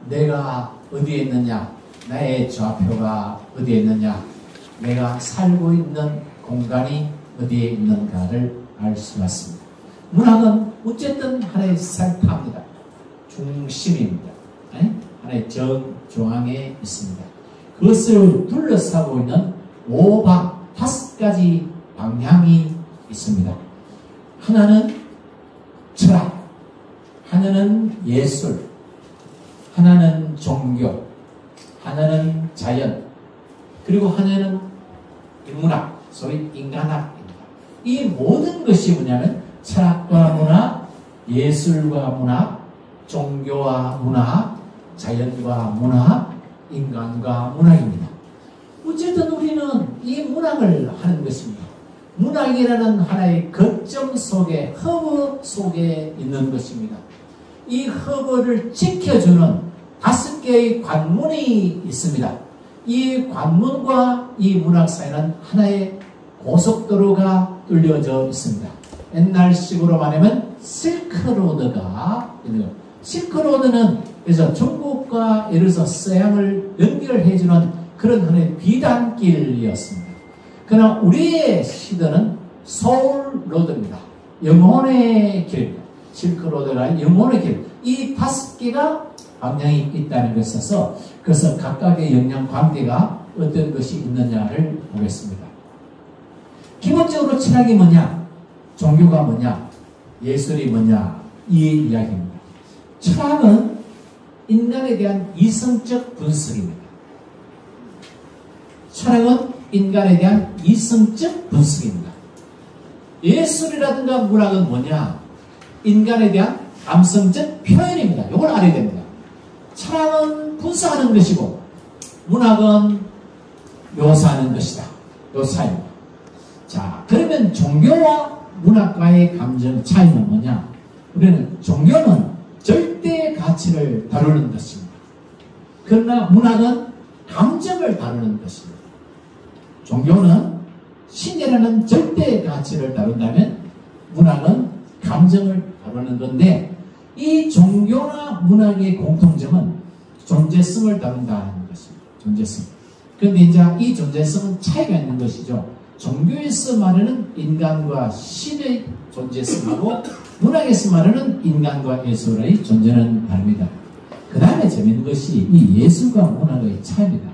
내가 어디에 있느냐, 나의 좌표가 어디에 있느냐, 내가 살고 있는 공간이 어디에 있는가를 알 수가 있습니다. 문학은 어쨌든 하나의 센터입니다. 중심입니다. 하나의 정중앙에 있습니다. 그것을 둘러싸고 있는 5가지 방향이 있습니다. 하나는 철학, 하나는 예술, 하나는 종교, 하나는 자연, 그리고 하나는 인문학, 소위 인간학입니다. 이 모든 것이 뭐냐면 철학과 문학, 예술과 문학, 종교와 문학, 자연과 문학, 인간과 문학입니다. 어쨌든 우리는 이 문학을 하는 것입니다. 문학이라는 하나의 거점 속에, 허브 속에 있는 것입니다. 이 허브를 지켜주는 5개의 관문이 있습니다. 이 관문과 이 문학 사이는 하나의 고속도로가 뚫려져 있습니다. 옛날식으로 말하면 실크로드가 있는 것. 실크로드는 그래서 중국과 예를 들어서 서양을 연결해주는 그런 하나의 비단길이었습니다. 그러나 우리의 시대는 소울 로드입니다. 영혼의 길입니다. 실크로드가 영혼의 길. 이 5개가 방향이 있다는 것에 있어서 그래서 각각의 영향 관계가 어떤 것이 있느냐를 보겠습니다. 기본적으로 철학이 뭐냐? 종교가 뭐냐? 예술이 뭐냐? 이 이야기입니다. 철학은 인간에 대한 이성적 분석입니다. 철학은 인간에 대한 이성적 분석입니다. 예술이라든가 문학은 뭐냐? 인간에 대한 감성적 표현입니다. 이걸 알아야 됩니다. 철학은 분석하는 것이고 문학은 묘사하는 것이다. 묘사입니다. 자, 그러면 종교와 문학과의 감정 차이는 뭐냐? 우리는 종교는 절대 가치를 다루는 것입니다. 그러나 문학은 감정을 다루는 것입니다. 종교는 신이라는 절대 가치를 다룬다면 문학은 감정을 다루는 건데 이 종교나 문학의 공통점은 존재성을 다룬다는 것입니다. 존재성. 그런데 이제 이 존재성은 차이가 있는 것이죠. 종교에서 말하는 인간과 신의 존재성하고 문학에서 말하는 인간과 예술의 존재는 다릅니다. 그 다음에 재밌는 것이 이 예술과 문학의 차이입니다.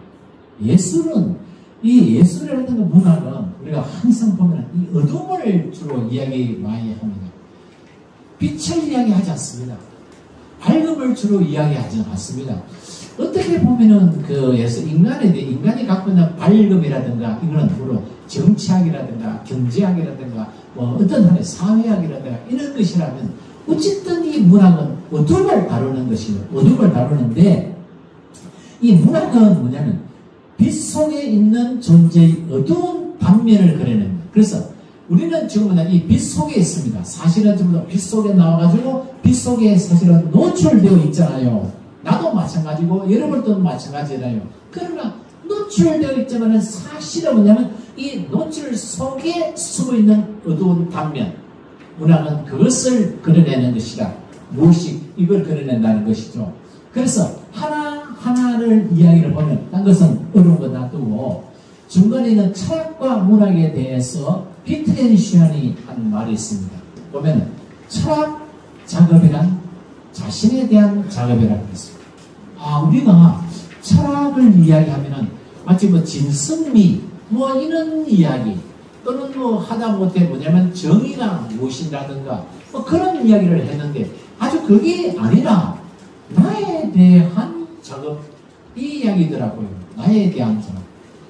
예술은 이 예술이라든가 문학은 우리가 항상 보면 이 어둠을 주로 이야기 많이 합니다. 빛을 이야기하지 않습니다. 밝음을 주로 이야기하지 않습니다. 어떻게 보면은 인간이 갖고 있는 밝음이라든가 이거는 주로 정치학이라든가 경제학이라든가 뭐 어떤 하나의 사회학이라든가 이런 것이라면 어쨌든 이 문학은 어둠을 다루는 것이에요. 어둠을 다루는데 이 문학은 뭐냐면 빛 속에 있는 존재의 어두운 단면을 그려냅니다. 그래서 우리는 지금 이 빛 속에 있습니다. 사실은 지금 빛 속에 나와가지고 빛 속에 사실은 노출되어 있잖아요. 나도 마찬가지고 여러분도 마찬가지잖아요. 그러나 노출되어 있지만 사실은 뭐냐면 이 노출 속에 숨어 있는 어두운 단면, 문학은 그것을 그려내는 것이다. 무엇이 이걸 그려낸다는 것이죠. 그래서 하나를 이야기를 보면 딴 것은 어려운 거 놔두고 중간에 있는 철학과 문학에 대해서 비트겐슈안이 한 말이 있습니다. 보면 철학 작업이란 자신에 대한 작업이라고 했습니다. 우리가 철학을 이야기하면은 마치 뭐 진성미 뭐 이런 이야기 또는 뭐 하다못해 뭐냐면 정의가 무엇이라든가 뭐 그런 이야기를 했는데 아주 그게 아니라 나에 대한 작업 이 이야기더라고요. 나에 대한 작업.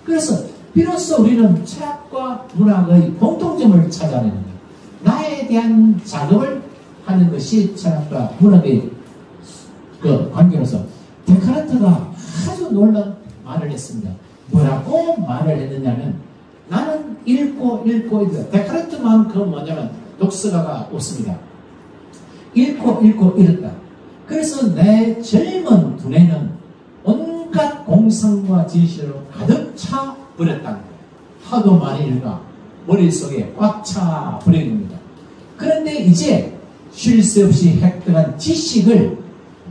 그래서 비로소 우리는 철학과 문학의 공통점을 찾아내는 거예요. 나에 대한 작업을 하는 것이 철학과 문학의 그 관계로서 데카르트가 아주 놀라운 말을 했습니다. 뭐라고 말을 했느냐면 나는 읽고 데카르트만큼 뭐냐면 독서가가 없습니다. 읽고 읽었다. 그래서 내 젊은 두뇌는 온갖 공상과 진실로 가득 차 버렸다는 거예요. 하도 많이 읽어 머릿속에 꽉 차 버린 겁니다. 그런데 이제 쉴 새 없이 획득한 지식을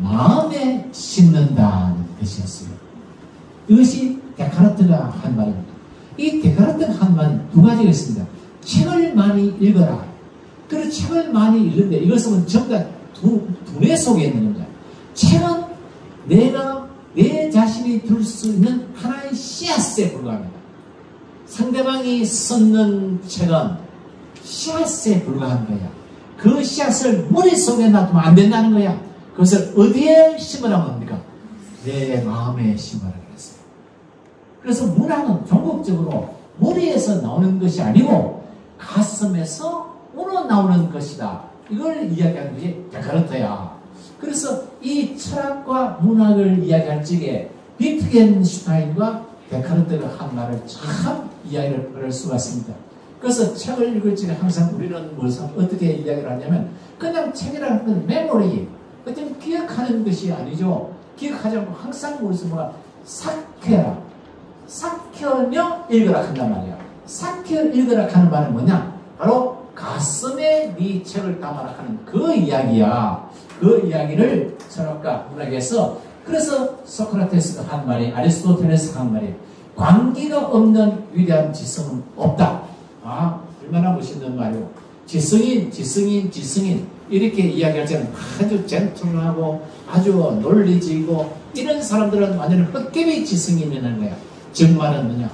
마음에 심는다는 것이었어요. 이것이 데카르트가 한 말입니다. 이 데카르트가 한 말은 두 가지가 있습니다. 책을 많이 읽어라. 그리고 책을 많이 읽는데 이것은 전부 다 두뇌 속에 있는 겁니다. 책은 내가 내 자신이 들 수 있는 하나의 씨앗에 불과합니다. 상대방이 썼는 책은 씨앗에 불과한 거야. 그 씨앗을 머릿속에 놔두면 안 된다는 거야. 그것을 어디에 심으라고 합니까? 내 마음에 심으라고 그랬어요. 그래서 문학은 종합적으로 머리에서 나오는 것이 아니고 가슴에서 우러나오는 것이다. 이걸 이야기하는 것이 데카르트야. 그래서 이 철학과 문학을 이야기할 적에 비트겐슈타인과 데카르트가 한 말을 참 이야기를 할 수가 있습니다. 그래서 책을 읽을 적에 항상 우리는 어떻게 이야기를 하냐면 그냥 책이라는 건 메모리, 어떤 기억하는 것이 아니죠. 기억하지 않고 항상 머릿속에 삭혀라. 삭혀며 읽으라 한단 말이야. 삭혀 읽으라 하는 말은 뭐냐? 바로 가슴에 네 책을 담아라 하는 그 이야기야. 그 이야기를 철학과 문학에서 그래서 소크라테스가 한 말이 아리스토텔레스가 한 말이 관계가 없는 위대한 지성은 없다. 얼마나 멋있는 말이오. 지성인, 지성인, 지성인. 이렇게 이야기할 때는 아주 젠틀하고 아주 논리적이고 이런 사람들은 완전히 헛개비 지성인이라는 거야. 정말은 뭐냐?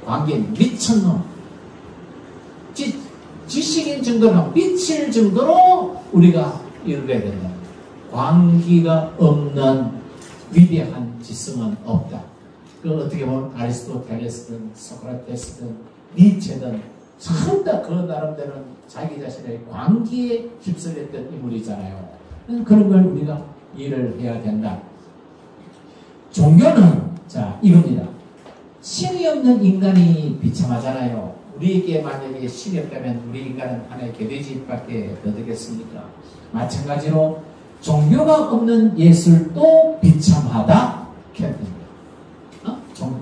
관계 미쳤놈. 지식인 정도로 미칠 정도로 우리가 이루어야 된다. 관계가 없는 위대한 지성은 없다. 그 어떻게 보면 아리스토텔레스든 소크라테스든 니체든 전부 다 그 나름대로는 자기 자신의 관계에 휩쓸렸던 인물이잖아요. 그런 걸 우리가 이해를 해야 된다. 종교는 자 이겁니다. 신이 없는 인간이 비참하잖아요. 우리에게 만약에 신이 없다면 우리 인간은 하나의 개돼지밖에 더 되겠습니까? 마찬가지로 종교가 없는 예술도 비참하다.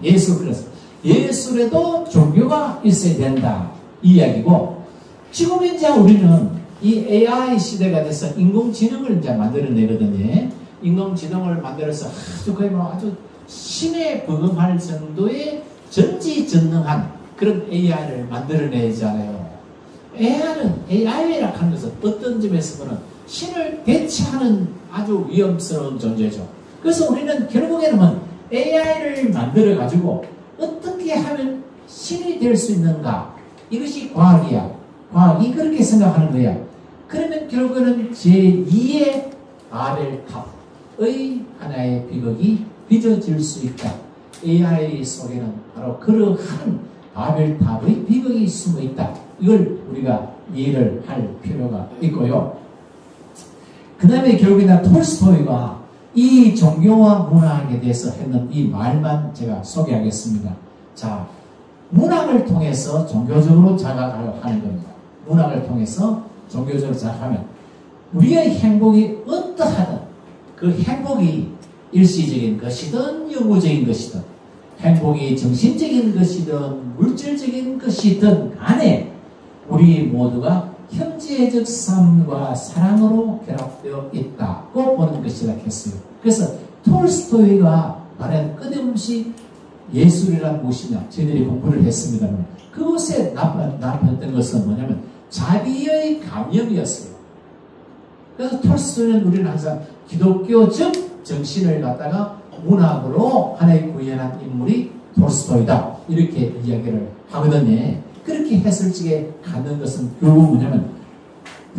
예술 그래서 예술에도 종교가 있어야 된다. 이 이야기고 지금 이제 우리는 이 AI 시대가 돼서 인공지능을 이제 만들어내거든요. 인공지능을 만들어서 아주 거의 뭐 아주 신에 부응할 정도의 전지전능한 그런 AI를 만들어내잖아요. AI라 하는 것은 어떤 점에서 보면 신을 대체하는 아주 위험스러운 존재죠. 그래서 우리는 결국에는 AI를 만들어가지고 어떻게 하면 신이 될 수 있는가? 이것이 과학이야. 과학이 그렇게 생각하는 거야. 그러면 결국에는 제2의 바벨탑의 하나의 비극이 빚어질 수 있다. AI 속에는 바로 그러한 바벨탑의 비극이 숨어 있다. 이걸 우리가 이해를 할 필요가 있고요. 그 다음에 결국에는 톨스토이가 이 종교와 문학에 대해서 했는 이 말만 제가 소개하겠습니다. 자, 문학을 통해서 종교적으로 자각하는 겁니다. 문학을 통해서 종교적으로 자각하면 우리의 행복이 어떠하든 그 행복이 일시적인 것이든 영구적인 것이든 행복이 정신적인 것이든 물질적인 것이든 간에 우리 모두가 형제적 삶과 사랑으로 결합되어 있다고 보는 것이라 했어요. 그래서 톨스토이가 말한 끝없이 예술이란 무엇이냐 저희들이 공부를 했습니다만 그것에 나타났던 것은 뭐냐면 자비의 감염이었어요. 그래서 톨스토이는 우리는 항상 기독교적 정신을 갖다가 문학으로 하나의 구현한 인물이 톨스토이다 이렇게 이야기를 하거든요. 그렇게 해설 쪽에 가는 것은 결국 뭐냐면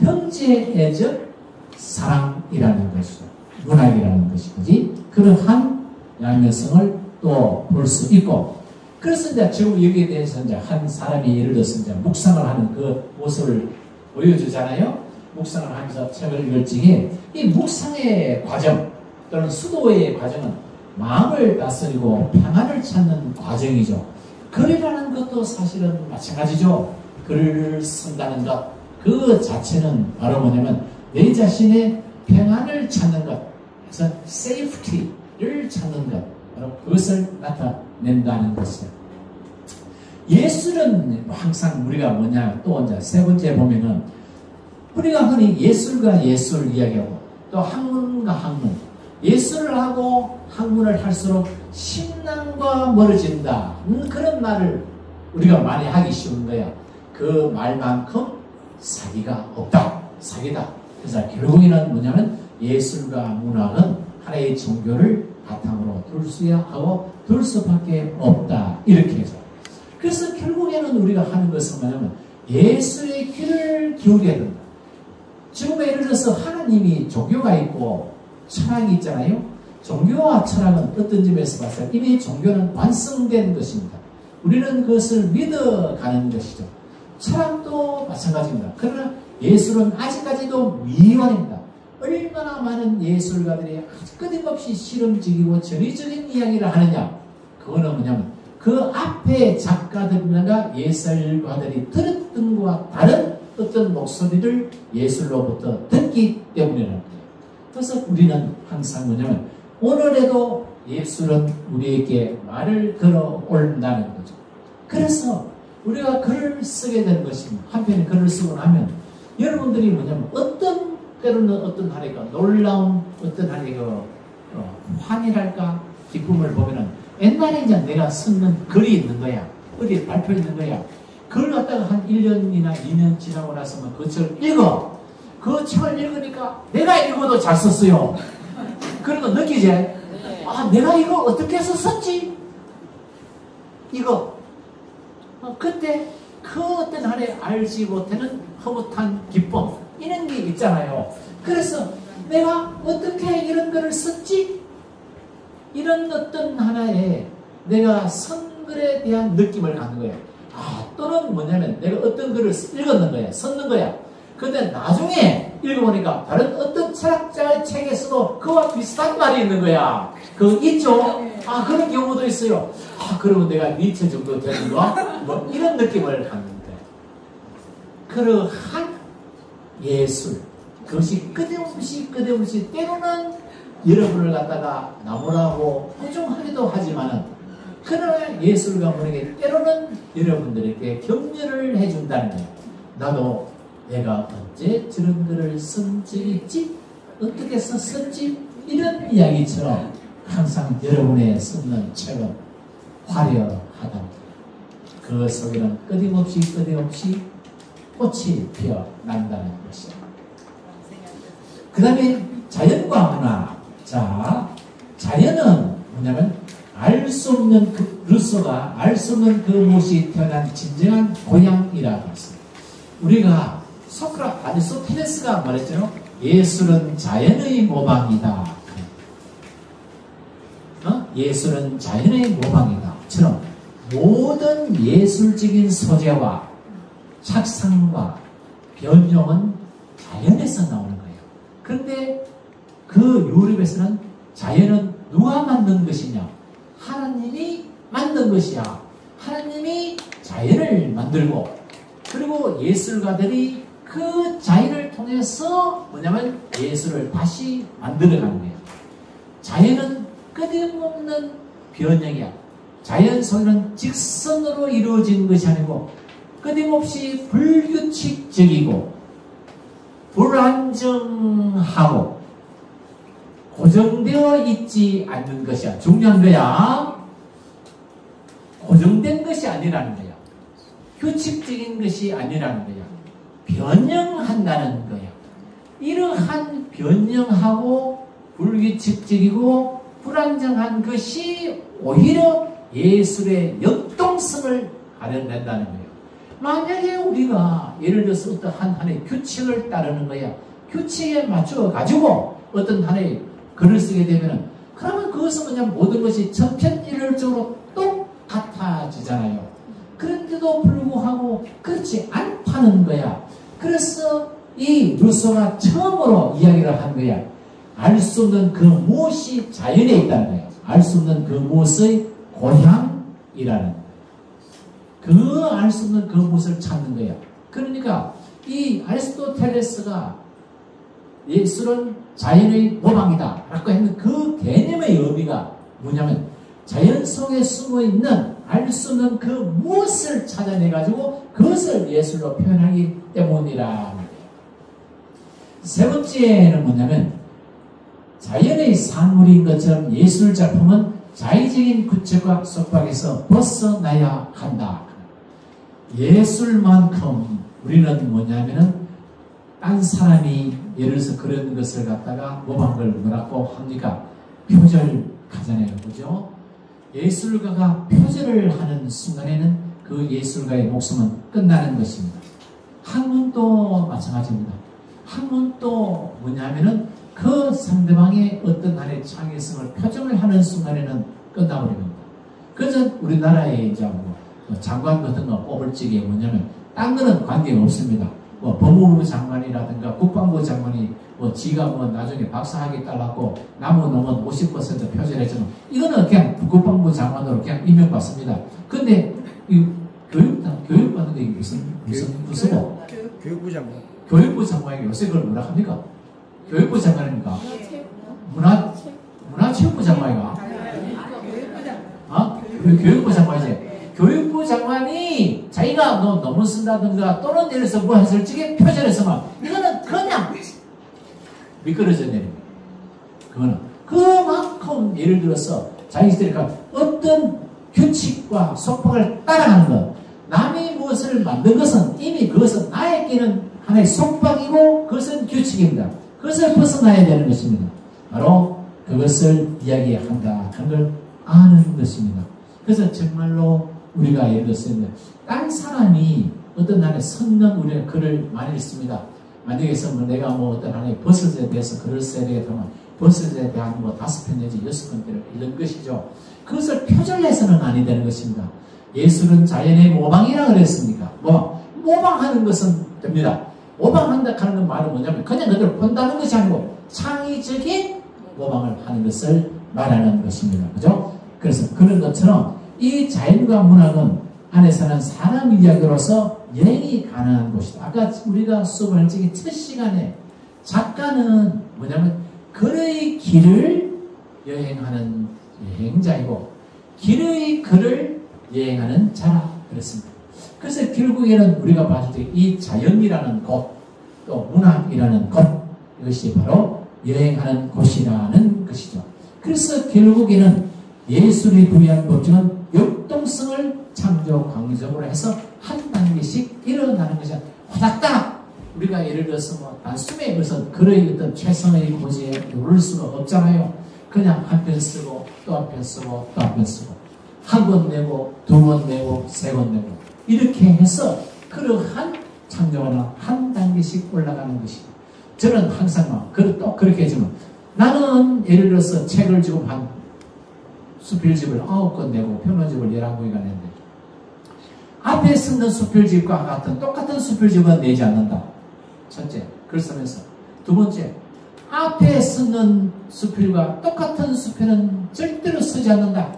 형제애적 사랑이라는 것이죠. 문학이라는 것이지. 그러한 양면성을 또 볼 수 있고. 그래서 이제 지금 여기에 대해서 이제 한 사람이 예를 들어서 이제 묵상을 하는 그 모습을 보여주잖아요. 묵상을 하면서 책을 읽을 적에 이 묵상의 과정 또는 수도의 과정은 마음을 다스리고 평안을 찾는 과정이죠. 글이라는 것도 사실은 마찬가지죠. 글을 쓴다는 것, 그 자체는 바로 뭐냐면 내 자신의 평안을 찾는 것, 그래서 safety를 찾는 것, 바로 그것을 나타낸다는 것이에요. 예술은 항상 우리가 뭐냐, 또 이제 세 번째 보면은 우리가 흔히 예술과 예술 이야기하고 또 학문과 학문, 예술을 하고 학문을 할수록 신앙과 멀어진다. 그런 말을 우리가 많이 하기 쉬운 거야. 그 말만큼 사기가 없다. 사기다. 그래서 결국에는 뭐냐면 예술과 문학은 하나의 종교를 바탕으로 둘 수야 하고 둘 수밖에 없다. 이렇게 해서. 그래서 결국에는 우리가 하는 것은 뭐냐면 예술의 귀를 기울여야 된다. 지금 예를 들어서 하나님이 종교가 있고 철학이 있잖아요. 종교와 철학은 어떤 점에서 봤을 때 이미 종교는 완성된 것입니다. 우리는 그것을 믿어가는 것이죠. 철학도 마찬가지입니다. 그러나 예술은 아직까지도 미완입니다. 얼마나 많은 예술가들이 끊임없이 실험적이고 전위적인 이야기를 하느냐. 그거는 뭐냐면 그 앞에 작가들이나 예술가들이 들었던 것과 다른 어떤 목소리를 예술로부터 듣기 때문이라는 거예요. 그래서 우리는 항상 뭐냐면 오늘에도 예술은 우리에게 말을 걸어온다는 거죠. 그래서 우리가 글을 쓰게 되는 것입니다. 한편에 글을 쓰고 나면 여러분들이 뭐냐면 어떤 때로는 어떤 하니까 놀라운 어떤 하니까 환희랄까 기쁨을 보면은 옛날에 이제 내가 쓰는 글이 있는 거야. 어디에 발표 있는 거야. 그걸 갖다가 한 1년이나 2년 지나고 나서는 그 책을 읽어. 그 책을 읽으니까 내가 읽어도 잘 썼어요. 그런 거 느끼지? 아, 내가 이거 어떻게 해서 썼지? 이거. 그때 그 어떤 한에 알지 못하는 흐뭇한 기쁨, 이런 게 있잖아요. 그래서 내가 어떻게 이런 거를 썼지? 이런 어떤 하나의 내가 쓴 글에 대한 느낌을 갖는 거예요. 아, 또는 뭐냐면 내가 어떤 글을 읽었는 거야, 썼는 거야. 근데 나중에 읽어보니까 다른 어떤 철학자의 책에서도 그와 비슷한 말이 있는 거야. 그거 있죠? 아, 그런 경우도 있어요. 아, 그러면 내가 니체 정도 되는가? 뭐 이런 느낌을 갖는데, 그러한 예술, 그것이 끝없이 때로는 여러분을 갖다가 나무라고 부정하기도 하지만은, 그러나 예술가분에게 때로는 여러분들에게 격려를 해준다는 거예요. 나도 내가 언제 저런 글을 쓴 적이 있지? 어떻게 썼지? 이런 이야기처럼 항상 여러분의 쓰는 책은 화려하다. 그 속에는 끊임없이 꽃이 피어난다는 것이야. 그 다음에 자연과 문화. 자, 자연은 뭐냐면 알 수 없는 루소가 알 수 없는 그 무엇이 태어난 진정한 고향이라고 했습니다. 우리가 아리스토텔레스가 말했죠. 예술은 자연의 모방이다. 예술은 자연의 모방이다.처럼 모든 예술적인 소재와 착상과 변형은 자연에서 나오는 거예요. 그런데 그 유럽에서는 자연은 누가 만든 것이냐? 하나님이 만든 것이야. 하나님이 자연을 만들고, 그리고 예술가들이 그 자연을 통해서 뭐냐면 예술을 다시 만들어가는 거예요. 자연은 끊임없는 변형이야. 자연 속에는 직선으로 이루어진 것이 아니고 끊임없이 불규칙적이고 불안정하고 고정되어 있지 않는 것이야. 중요한 거야. 고정된 것이 아니라는 거야. 규칙적인 것이 아니라는 거야. 변형한다는 거야. 이러한 변형하고 불규칙적이고 불안정한 것이 오히려 예술의 역동성을 가려낸다는 거예요. 만약에 우리가 예를 들어서 어떤 하나의 규칙을 따르는 거야. 규칙에 맞춰 가지고 어떤 하나의 글을 쓰게 되면은, 그러면 그것은 뭐냐면 모든 것이 천편일률적으로 똑같아지잖아요. 그런데도 불구하고 그렇지 않다는 거야. 그래서 이 루소가 처음으로 이야기를 한 거야. 알 수 없는 그 무엇이 자연에 있다는 거예요. 알 수 없는 그 무엇의 고향이라는, 그 알 수 없는 그 무엇을 찾는 거야. 그러니까 이 아리스토텔레스가 예술은 자연의 모방이다 라고 했는 그 개념의 의미가 뭐냐면, 자연 속에 숨어있는 알 수 없는 그 무엇을 찾아내가지고 그것을 예술로 표현하기 때문이라. 세 번째는 뭐냐면, 자연의 산물인 것처럼 예술작품은 자의적인 구체과 속박에서 벗어나야 한다. 예술만큼 우리는 뭐냐면은 딴 사람이 예를 들어서 그런 것을 갖다가 모방을 뭐라고 합니까? 표절하잖아요. 그죠? 예술가가 표절을 하는 순간에는 그 예술가의 목숨은 끝나는 것입니다. 학문도 마찬가지입니다. 학문도 뭐냐면은 그 상대방의 어떤 한의 창의성을 표정을 하는 순간에는 끝나버립니다. 그래서 우리나라에 이제 뭐 장관 같은 거 뽑을 적에 뭐냐면 딴 거는 관계가 없습니다. 뭐 법무부 장관이라든가 국방부 장관이 뭐 지가 뭐 나중에 박사학위 딸랐고 남은 놈은 50% 표절했지만 이거는 그냥 국방부 장관으로 그냥 임명받습니다. 근데 이 교육받는 게 무슨 교육부 장관. 교육부 장관이 요새 그걸 뭐라 합니까? 교육부 장관입니까? 문화체육부 장관이가? 교육부 장관이지. 교육부 장관이 자기가 너 논문 쓴다든가 또는 예를 들어서 뭐 했을 적에 표절했으면 이거는 그냥 미끄러져 내립니다. 그거는 그만큼 예를 들어서 자기들이 어떤 규칙과 속박을 따라가는 것, 남이 뭐 것을 만든 것은 이미 그것은 나에게는 하나의 속박이고 그것은 규칙입니다. 그것을 벗어나야 되는 것입니다. 바로 그것을 이야기한다 하는 걸 아는 것입니다. 그래서 정말로 우리가 예를 들어서 다른 사람이 어떤 하나의 성경 우리가 글을 많이 읽습니다. 만약에서 내가 어떤 하나의 버섯에 대해서 글을 써야 되겠다면 버섯에 대한 5편 내지 6편들을 읽는 것이죠. 그것을 표절해서는 아니 되는 것입니다. 예술은 자연의 모방이라 그랬습니까? 모방하는 것은 됩니다. 모방한다 하는 건 말은 뭐냐면 그냥 그대로 본다는 것이 아니고 창의적인 모방을 하는 것을 말하는 것입니다. 그죠? 그래서 그런 것처럼 이 자연과 문학은 안에서는 사람 이야기로서 여행이 가능한 곳이다. 아까 우리가 수업할 적에 첫 시간에 작가는 뭐냐면 글의 길을 여행하는 여행자이고 길의 글을 여행하는 자라 그랬습니다. 그래서 결국에는 우리가 봤을 때 이 자연이라는 곳, 또 문학이라는 곳, 이것이 바로 여행하는 곳이라는 것이죠. 그래서 결국에는 예술이 부여한 법칙은 역동성을 창조 강조적으로 해서 한 단계씩 일어나는 것이 호닥닥 우리가 예를 들어서 단숨에 그래서 글의 어떤 최선의 고지에 오를 수가 없잖아요. 그냥 한 편 쓰고 또 한 편 쓰고 또 한 편 쓰고 한 권 내고 두 권 내고 세 권 내고 이렇게 해서 그러한 창조가 한 단계씩 올라가는 것이 저는 항상 또 그렇게 해주면 나는 예를 들어서 책을 지금 한 수필집을 9권 내고 평론집을 11권이나 냈는데 앞에 쓰는 수필집과 같은 똑같은 수필집은 내지 않는다. 첫째, 글 쓰면서. 두 번째, 앞에 쓰는 수필과 똑같은 수필은 절대로 쓰지 않는다.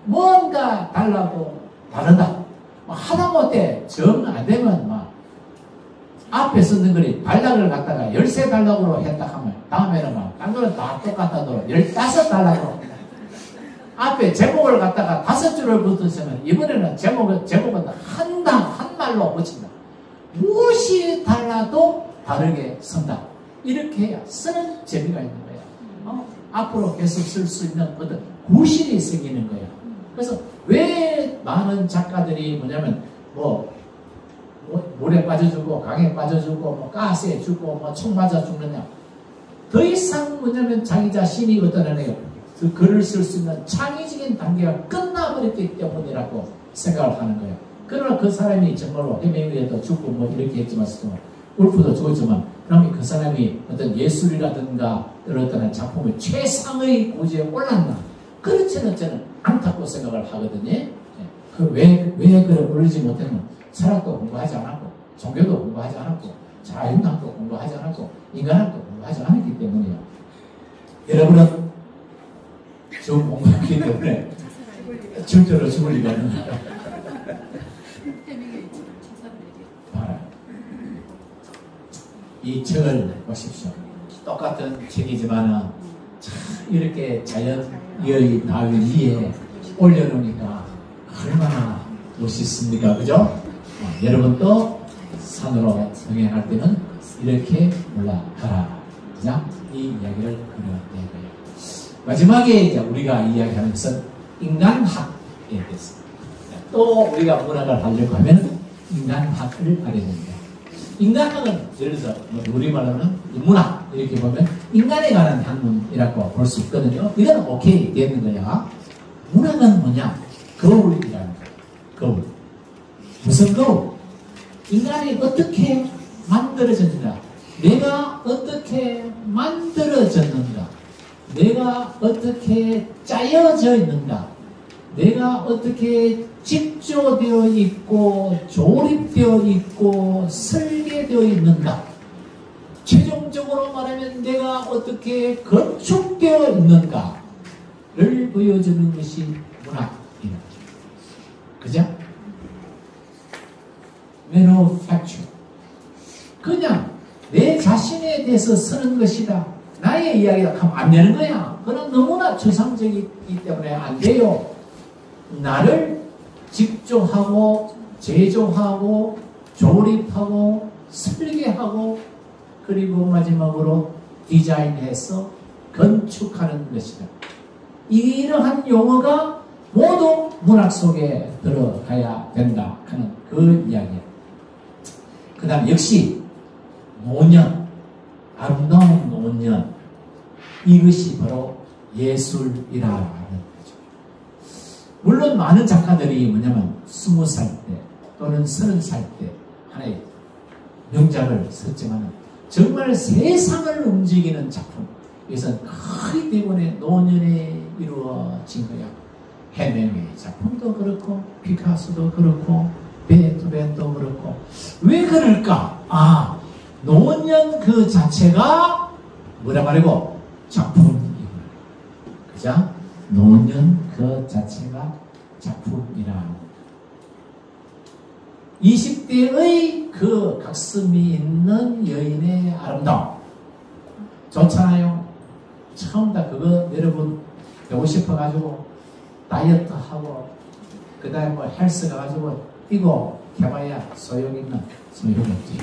뭔가 달라고 다르다. 하다못해 정 안 되면 앞에 쓰는 글이 단락을 갖다가 13단락으로 했다 하면 다음에는 딴 거는 다 똑같아도 15단락으로 앞에 제목을 갖다가 5줄을 붙였으면 이번에는 제목은 한 말로 붙인다. 무엇이 달라도 다르게 쓴다. 이렇게 해야 쓰는 재미가 있는 거야. 앞으로 계속 쓸 수 있는 어떤 구실이 생기는 거야. 그래서 왜 많은 작가들이 뭐냐면 물에 빠져주고 강에 빠져주고 가스에 죽고 총 맞아 죽느냐. 더 이상 뭐냐면 자기 자신이 어떤 그 글을 쓸 수 있는 창의적인 단계가 끝나버렸기 때문이라고 생각을 하는 거예요. 그러나 그 사람이 정말로 헤밍웨이도 죽고 이렇게 했지만 울프도 죽었지만 그러면 그 사람이 어떤 예술이라든가 어떤 작품의 최상의 고지에 올랐나? 그렇지는 저는 않다고 생각을 하거든요. 왜 그걸 올리지 못했는 철학도 공부하지 않았고 종교도 공부하지 않았고 자연학도 공부하지 않았고 인간학도 공부하지 않았기 때문이에요. 여러분은 좀 공부했기 때문에 절대로 죽을 리가 없는 거예요. 이 책을 보십시오. 똑같은 책이지만 이렇게 자연의 나위 위에 올려놓으니까 얼마나 멋있습니까? 그죠? 여러분도 산으로 등행할 때는 이렇게 올라가라. 그냥 이 이야기를 그려내고요. 마지막에 이제 우리가 이야기하는 것은 인간학에 대해서. 또 우리가 문학을 하려고 하면 인간학을 알아야 됩니다. 인간학은 예를 들어서 우리말로는 문학 이렇게 보면 인간에 관한 학문이라고 볼 수 있거든요. 이건 오케이 되는 거야. 문학은 뭐냐? 거울이라는 거야. 거울. 무슨 거울? 인간이 어떻게 만들어졌는가? 내가 어떻게 만들어졌는가? 내가 어떻게 짜여져 있는가? 내가 어떻게 집조되어 있고 조립되어 있고 설계되어 있는가? 최종적으로 말하면 내가 어떻게 건축되어 있는가를 보여주는 것이 문학입니다. 그죠? manufacture. 그냥 내 자신에 대해서 쓰는 것이다. 나의 이야기다 하면 안 되는 거야. 그건 너무나 추상적이기 때문에 안 돼요. 나를 집조하고 제조하고 조립하고 설계하고 그리고 마지막으로 디자인해서 건축하는 것이다. 이러한 용어가 모두 문학 속에 들어가야 된다 하는 그 이야기예요. 그 다음 역시 노년, 아름다운 노년, 이것이 바로 예술이라는 거죠. 물론 많은 작가들이 뭐냐면 20살 때 또는 30살 때 하나의 명작을 썼지만 정말 세상을 움직이는 작품, 이것은 크기 때문에 노년에 이루어진 거야. 헤밍웨이 작품도 그렇고 피카소도 그렇고 베토벤도 그렇고. 왜 그럴까? 아, 노년 그 자체가 뭐라 말이고 작품이구나. 그죠? 노년 그 자체가 작품이라. 20대의 그 가슴이 있는 여인의 아름다움 좋잖아요. 처음 다 그거 여러분 배우고 싶어가지고 다이어트 하고 그 다음에 뭐 헬스 가가지고 뛰고 해봐야 소용있는 소용없지.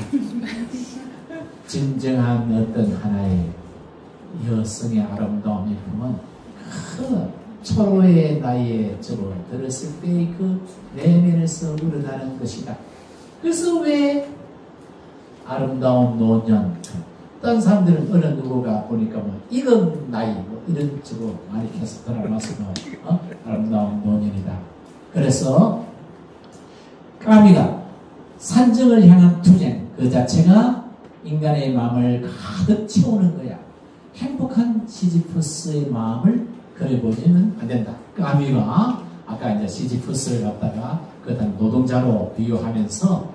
진정한 어떤 하나의 여성의 아름다움이 보면 그 초로의 나이에 접어들었을 때의 그 내면에서 우러나는 것이다. 그래서 왜 아름다운 노년, 어떤 사람들은 어느 누구가 보니까 뭐 익은 나이 뭐 이런 식으로 많이 해서 드라마에서 아름다운 노년이다. 그래서 까미가 산정을 향한 투쟁 그 자체가 인간의 마음을 가득 채우는 거야. 행복한 시지프스의 마음을 그려보지는 안 된다. 까미가 아까 이제 시지프스를 갖다가 그 노동자로 비유하면서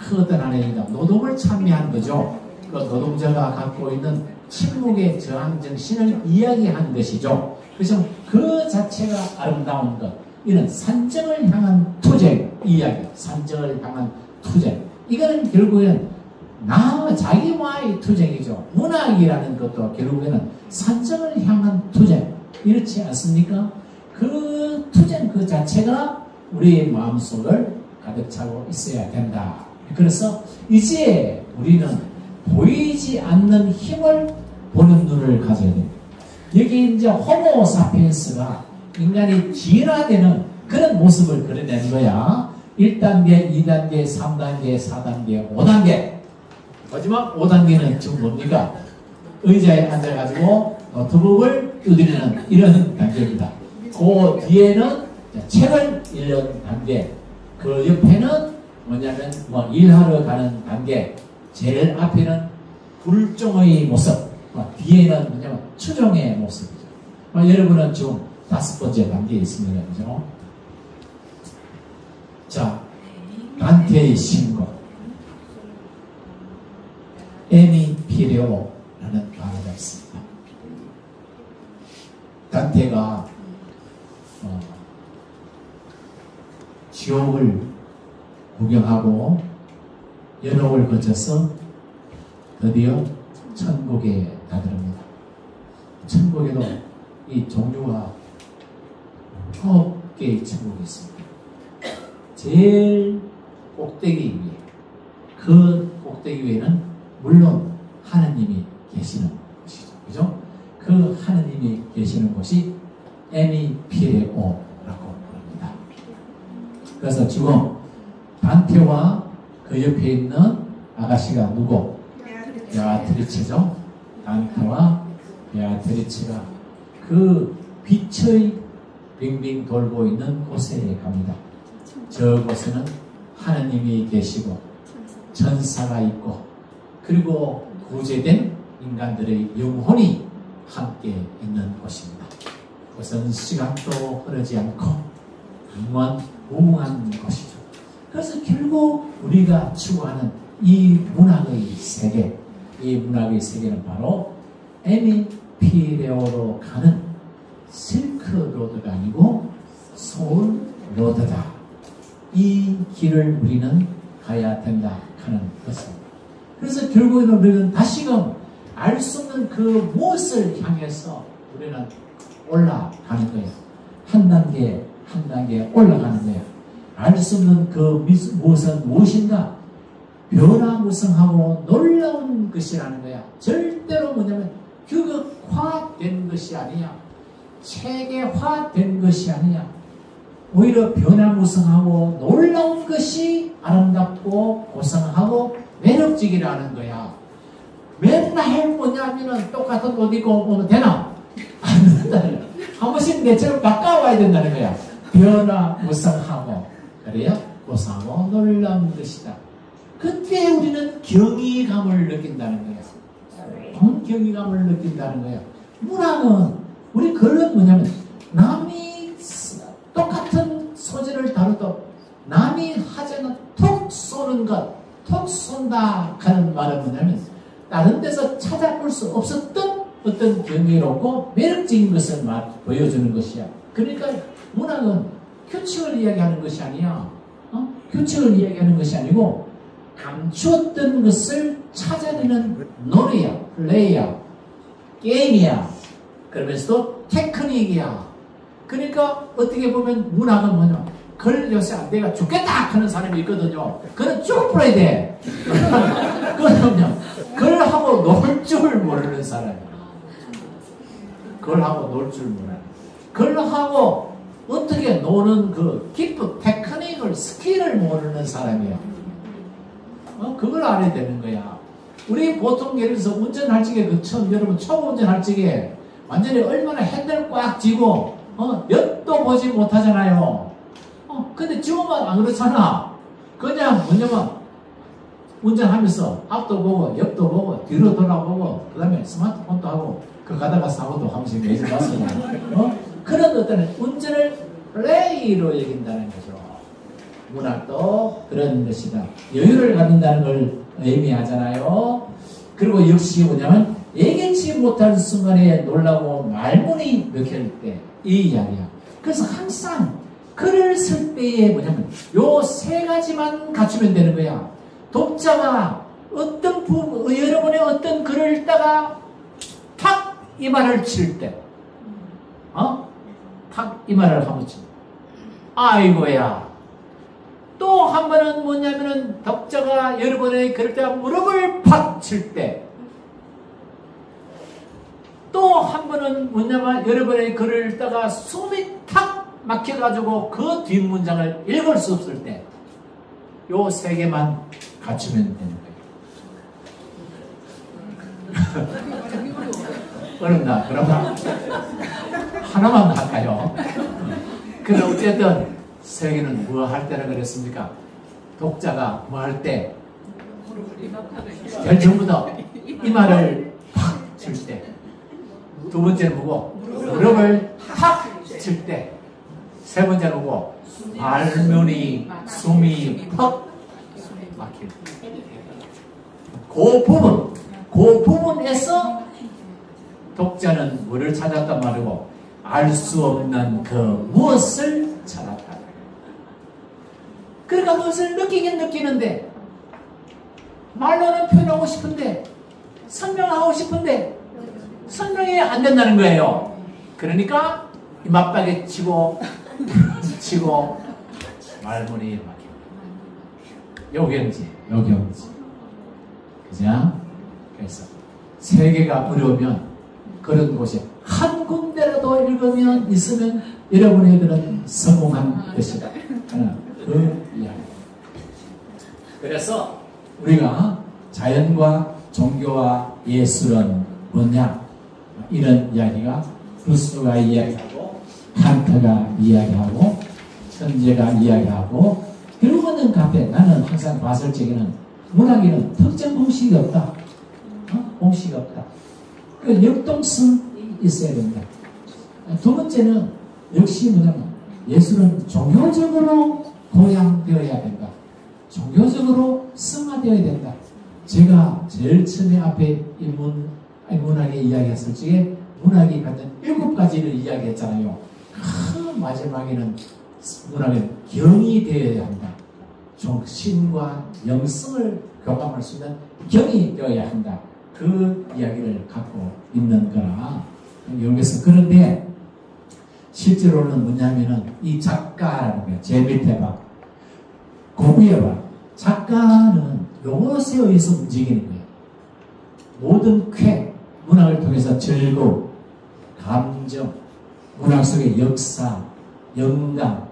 그 어떤 하나의 노동을 찬미한 거죠. 그 노동자가 갖고 있는 침묵의 저항 정신을 이야기한 것이죠. 그래서 그 자체가 아름다운 것. 이는 산정을 향한 투쟁 이야기. 산정을 향한 투쟁. 이거는 결국에는 자기와의 투쟁이죠. 문학이라는 것도 결국에는 산정을 향한 투쟁. 이렇지 않습니까? 그 투쟁 그 자체가 우리의 마음속을 가득 차고 있어야 된다. 그래서 이제 우리는 보이지 않는 힘을 보는 눈을 가져야 됩니다. 여기 이제 호모 사피엔스가 인간이 진화되는 그런 모습을 그려낸 거야. 1단계, 2단계, 3단계, 4단계, 5단계. 마지막 5단계는 지금 뭡니까? 의자에 앉아가지고 노트북을 두드리는 이런 단계입니다. 그 뒤에는 책을 읽는 단계. 그 옆에는 뭐냐면 일하러 가는 단계. 제일 앞에는 불종의 모습. 뒤에는 뭐냐면 추종의 모습이죠. 여러분은 지금 5번째 단계에 있습니다. 그죠? 자, 단테의 신곡. 에미 피레오라는 가사가 있습니다. 단테가 지옥을 구경하고 연옥을 거쳐서 드디어 천국에 다다릅니다. 천국에도 이 종류가 9개의 천국이 있습니다. 제일 꼭대기 위에, 그 꼭대기 위에는 물론 하느님이 계시는 곳이죠. 그죠? 그 하느님이 계시는 곳이 에미피레오라고 부릅니다. 그래서 지금 단테와 그 옆에 있는 아가씨가 누구? 베아트리체죠. 단테와 베아트리체가 그 빛의 빙빙 돌고 있는 곳에 갑니다. 저곳에는 하느님이 계시고 천사가 있고 그리고 구제된 인간들의 영혼이 함께 있는 곳입니다. 그것은 시간도 흐르지 않고 무궁한 것이죠. 그래서 결국 우리가 추구하는 이 문학의 세계, 이 문학의 세계는 바로 에미피레오로 가는 실크로드가 아니고 소울로드다. 이 길을 우리는 가야 된다 하는 것입니다. 그래서 결국에는 우리는 다시금 알 수 없는 그 무엇을 향해서 우리는 올라가는 거예요. 한 단계 한 단계 올라가는 거예요. 알 수 없는 그 무엇은 무엇인가 변화무성하고 놀라운 것이라는 거야. 절대로 뭐냐면 규격화된 것이 아니야. 체계화된 것이 아니야. 오히려 변화무쌍하고 놀라운 것이 아름답고 고상하고 매력적이라는 거야. 맨날 뭐냐면은 똑같은 옷 입고 오면 되나? 안 된다는 거야. 한 번씩 내처럼 바꿔와야 된다는 거야. 변화무쌍하고 그래요? 고상하고 놀라운 것이다. 그때 우리는 경이감을 느낀다는 거야. 경이감을 느낀다는 거야. 문학은 우리 그런 뭐냐면 남이 똑같은 소재를 다루도 남이 하자는 톡 쏘는 것, 톡 쏜다 하는 말은 뭐냐면 다른 데서 찾아볼 수 없었던 어떤 경이롭고 매력적인 것을 보여주는 것이야. 그러니까 문학은 규칙을 이야기하는 것이 아니야. 규칙을 이야기하는 것이 아니고 감추었던 것을 찾아내는 놀이야, 플레이야, 게임이야. 그러면서도 테크닉이야. 그러니까 어떻게 보면 문학은 뭐냐? 글 요새 내가 죽겠다 하는 사람이 있거든요. 그는 쭉 풀어야 돼. 그거는요. 글하고 놀 줄 모르는 사람이야. 글하고 놀 줄 모르는. 글하고 어떻게 노는 그 기법, 테크닉을, 스킬을 모르는 사람이야. 그걸 알아야 되는 거야. 우리 보통 예를 들어서 운전할 적에 여러분 초보 운전할 적에 완전히 얼마나 핸들 꽉 쥐고 옆도 보지 못하잖아요. 근데 지금은 안 그렇잖아. 그냥 뭐냐면 운전하면서 앞도 보고 옆도 보고 뒤로 돌아보고 그 다음에 스마트폰도 하고 그 가다가 사고도 한 번씩 매일 봤어요. 그런 어떤 운전을 플레이로 여긴다는 거죠. 문학도 그런 것이다. 여유를 갖는다는 걸 의미하잖아요. 그리고 역시 뭐냐면 예견치 못한 순간에 놀라고 말문이 막힐 때 이 이야기야. 그래서 항상 글을 쓸 때에 뭐냐면 요 세 가지만 갖추면 되는 거야. 독자가 어떤 부분, 여러분의 어떤 글을 읽다가 탁 이마를 칠 때, 탁 이마를 한번 치. 아이고야. 또 한 번은 뭐냐면은 독자가 여러분의 글을 때가 무릎을 팍 칠 때, 또 한 번은 뭐냐면 여러분의 글을 읽다가 숨이 탁 막혀가지고 그 뒷문장을 읽을 수 없을 때, 요 세 개만 갖추면 되는 거예요. 어렵나? 그러면 하나만 할까요? 근데 어쨌든 세 개는 뭐 할 때라 그랬습니까? 독자가 뭐 할 때? 제일 처음부터 이마를 팍 칠 때. 두 번째는 뭐고? 무릎을 탁 칠 때. 세 번째는 뭐고? 말문이, 숨이 퍽 막힐 때. 그 부분에서 독자는 뭐를 찾았단 말이고, 알 수 없는 그 무엇을 찾았다. 그러니까 무엇을 느끼긴 느끼는데, 말로는 표현하고 싶은데, 설명하고 싶은데, 설명이 안 된다는 거예요. 그러니까, 이 맞박에 치고, 말문이 막히고. 요경지. 그죠? 그래서, 세계가 어려우면, 그런 곳에 한 군데라도 있으면 여러분들은 성공한 것이다. 그 이야기. 그래서 우리가 자연과 종교와 예술은 뭐냐? 이런 이야기가 루소가 이야기하고 칸트가 이야기하고 천재가 이야기하고 결국은 카페 나는 항상 봤을 적에는 문학에는 특정 공식이 없다. 공식이 없다. 그 역동성이 있어야 된다. 두 번째는 역시 뭐냐면 예술은 종교적으로 고양되어야 된다. 종교적으로 승화되어야 된다. 제가 제일 처음에 앞에 문학의 이야기했을 적에 문학이 갖는 7가지를 이야기했잖아요. 그 마지막에는 문학은 경이 되어야 한다. 신과 영성을 교감할 수 있는 경이 되어야 한다. 그 이야기를 갖고 있는 거라. 여기서 그런데 실제로는 뭐냐면은 이 작가라는 거예요. 제 밑에 봐. 고구에 봐. 작가는 요것에 의해서 움직이는 거예요. 모든 문학을 통해서 즐거움, 감정, 문학 속의 역사, 영감,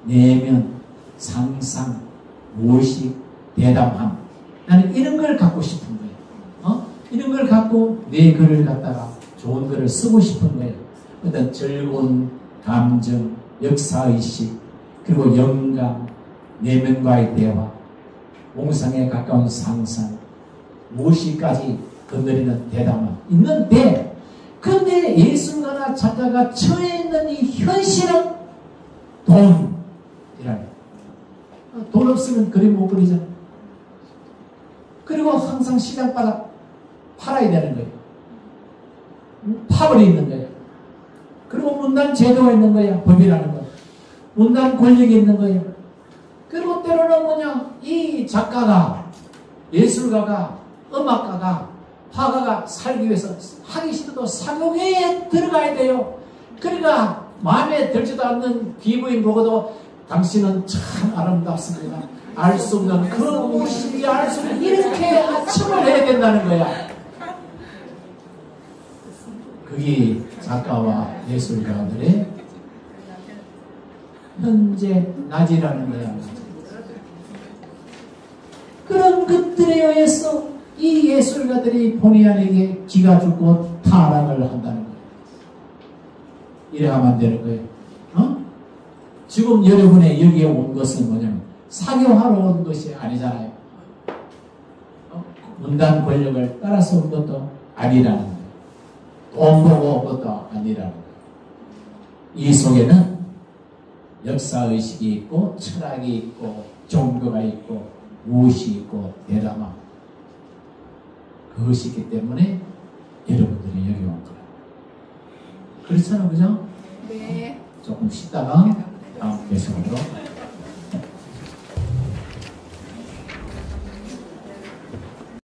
내면, 상상, 무의식, 대담함. 나는 이런 걸 갖고 싶은 거예요. 이런 걸 갖고 내 글을 갖다가 좋은 글을 쓰고 싶은 거예요. 어떤 즐거운 감정, 역사의식, 그리고 영감, 내면과의 대화, 몽상에 가까운 상상, 무엇이까지 건드리는 대담함 있는데, 근데 예술가나 작가가 처해 있는 이 현실은 돈이라는. 돈 없으면 그림 못 그리잖아. 그리고 항상 시장바닥 팔아야 되는 거예요. 파벌이 있는 거예요. 그리고 문단 제도가 있는 거야. 법이라는 거. 문단 권력이 있는 거예요. 그리고 때로는 뭐냐, 이 작가가, 예술가가, 음악가가, 화가가 살기 위해서 하기 싫어도 사교계에 들어가야 돼요. 그러니까 마음에 들지도 않는 귀부인 보고도 당신은 참 아름답습니다. 알 수 없는 그 무엇인지 알 수 없는 이렇게 아첨을 해야 된다는 거야. 그게 작가와 예술가들의 현재 낮이라는 거야. 그런 것들에 의해서 이 예술가들이 본의 아니게 기가 죽고 타락을 한다는 거예요. 이래 하면 안 되는 거예요. 지금 여러분의 여기에 온 것은 뭐냐면 사교하러 온 것이 아니잖아요. 문단 권력을 따라서 온 것도 아니라는 거예요. 돈 보고 온 것도 아니라는 거예요. 이 속에는 역사의식이 있고 철학이 있고 종교가 있고 무엇이 있고 대담함, 그것이 있기 때문에 여러분들이 여기 온 거예요. 그렇잖아요, 그죠? 네. 조금 쉬다가 다음 계속으로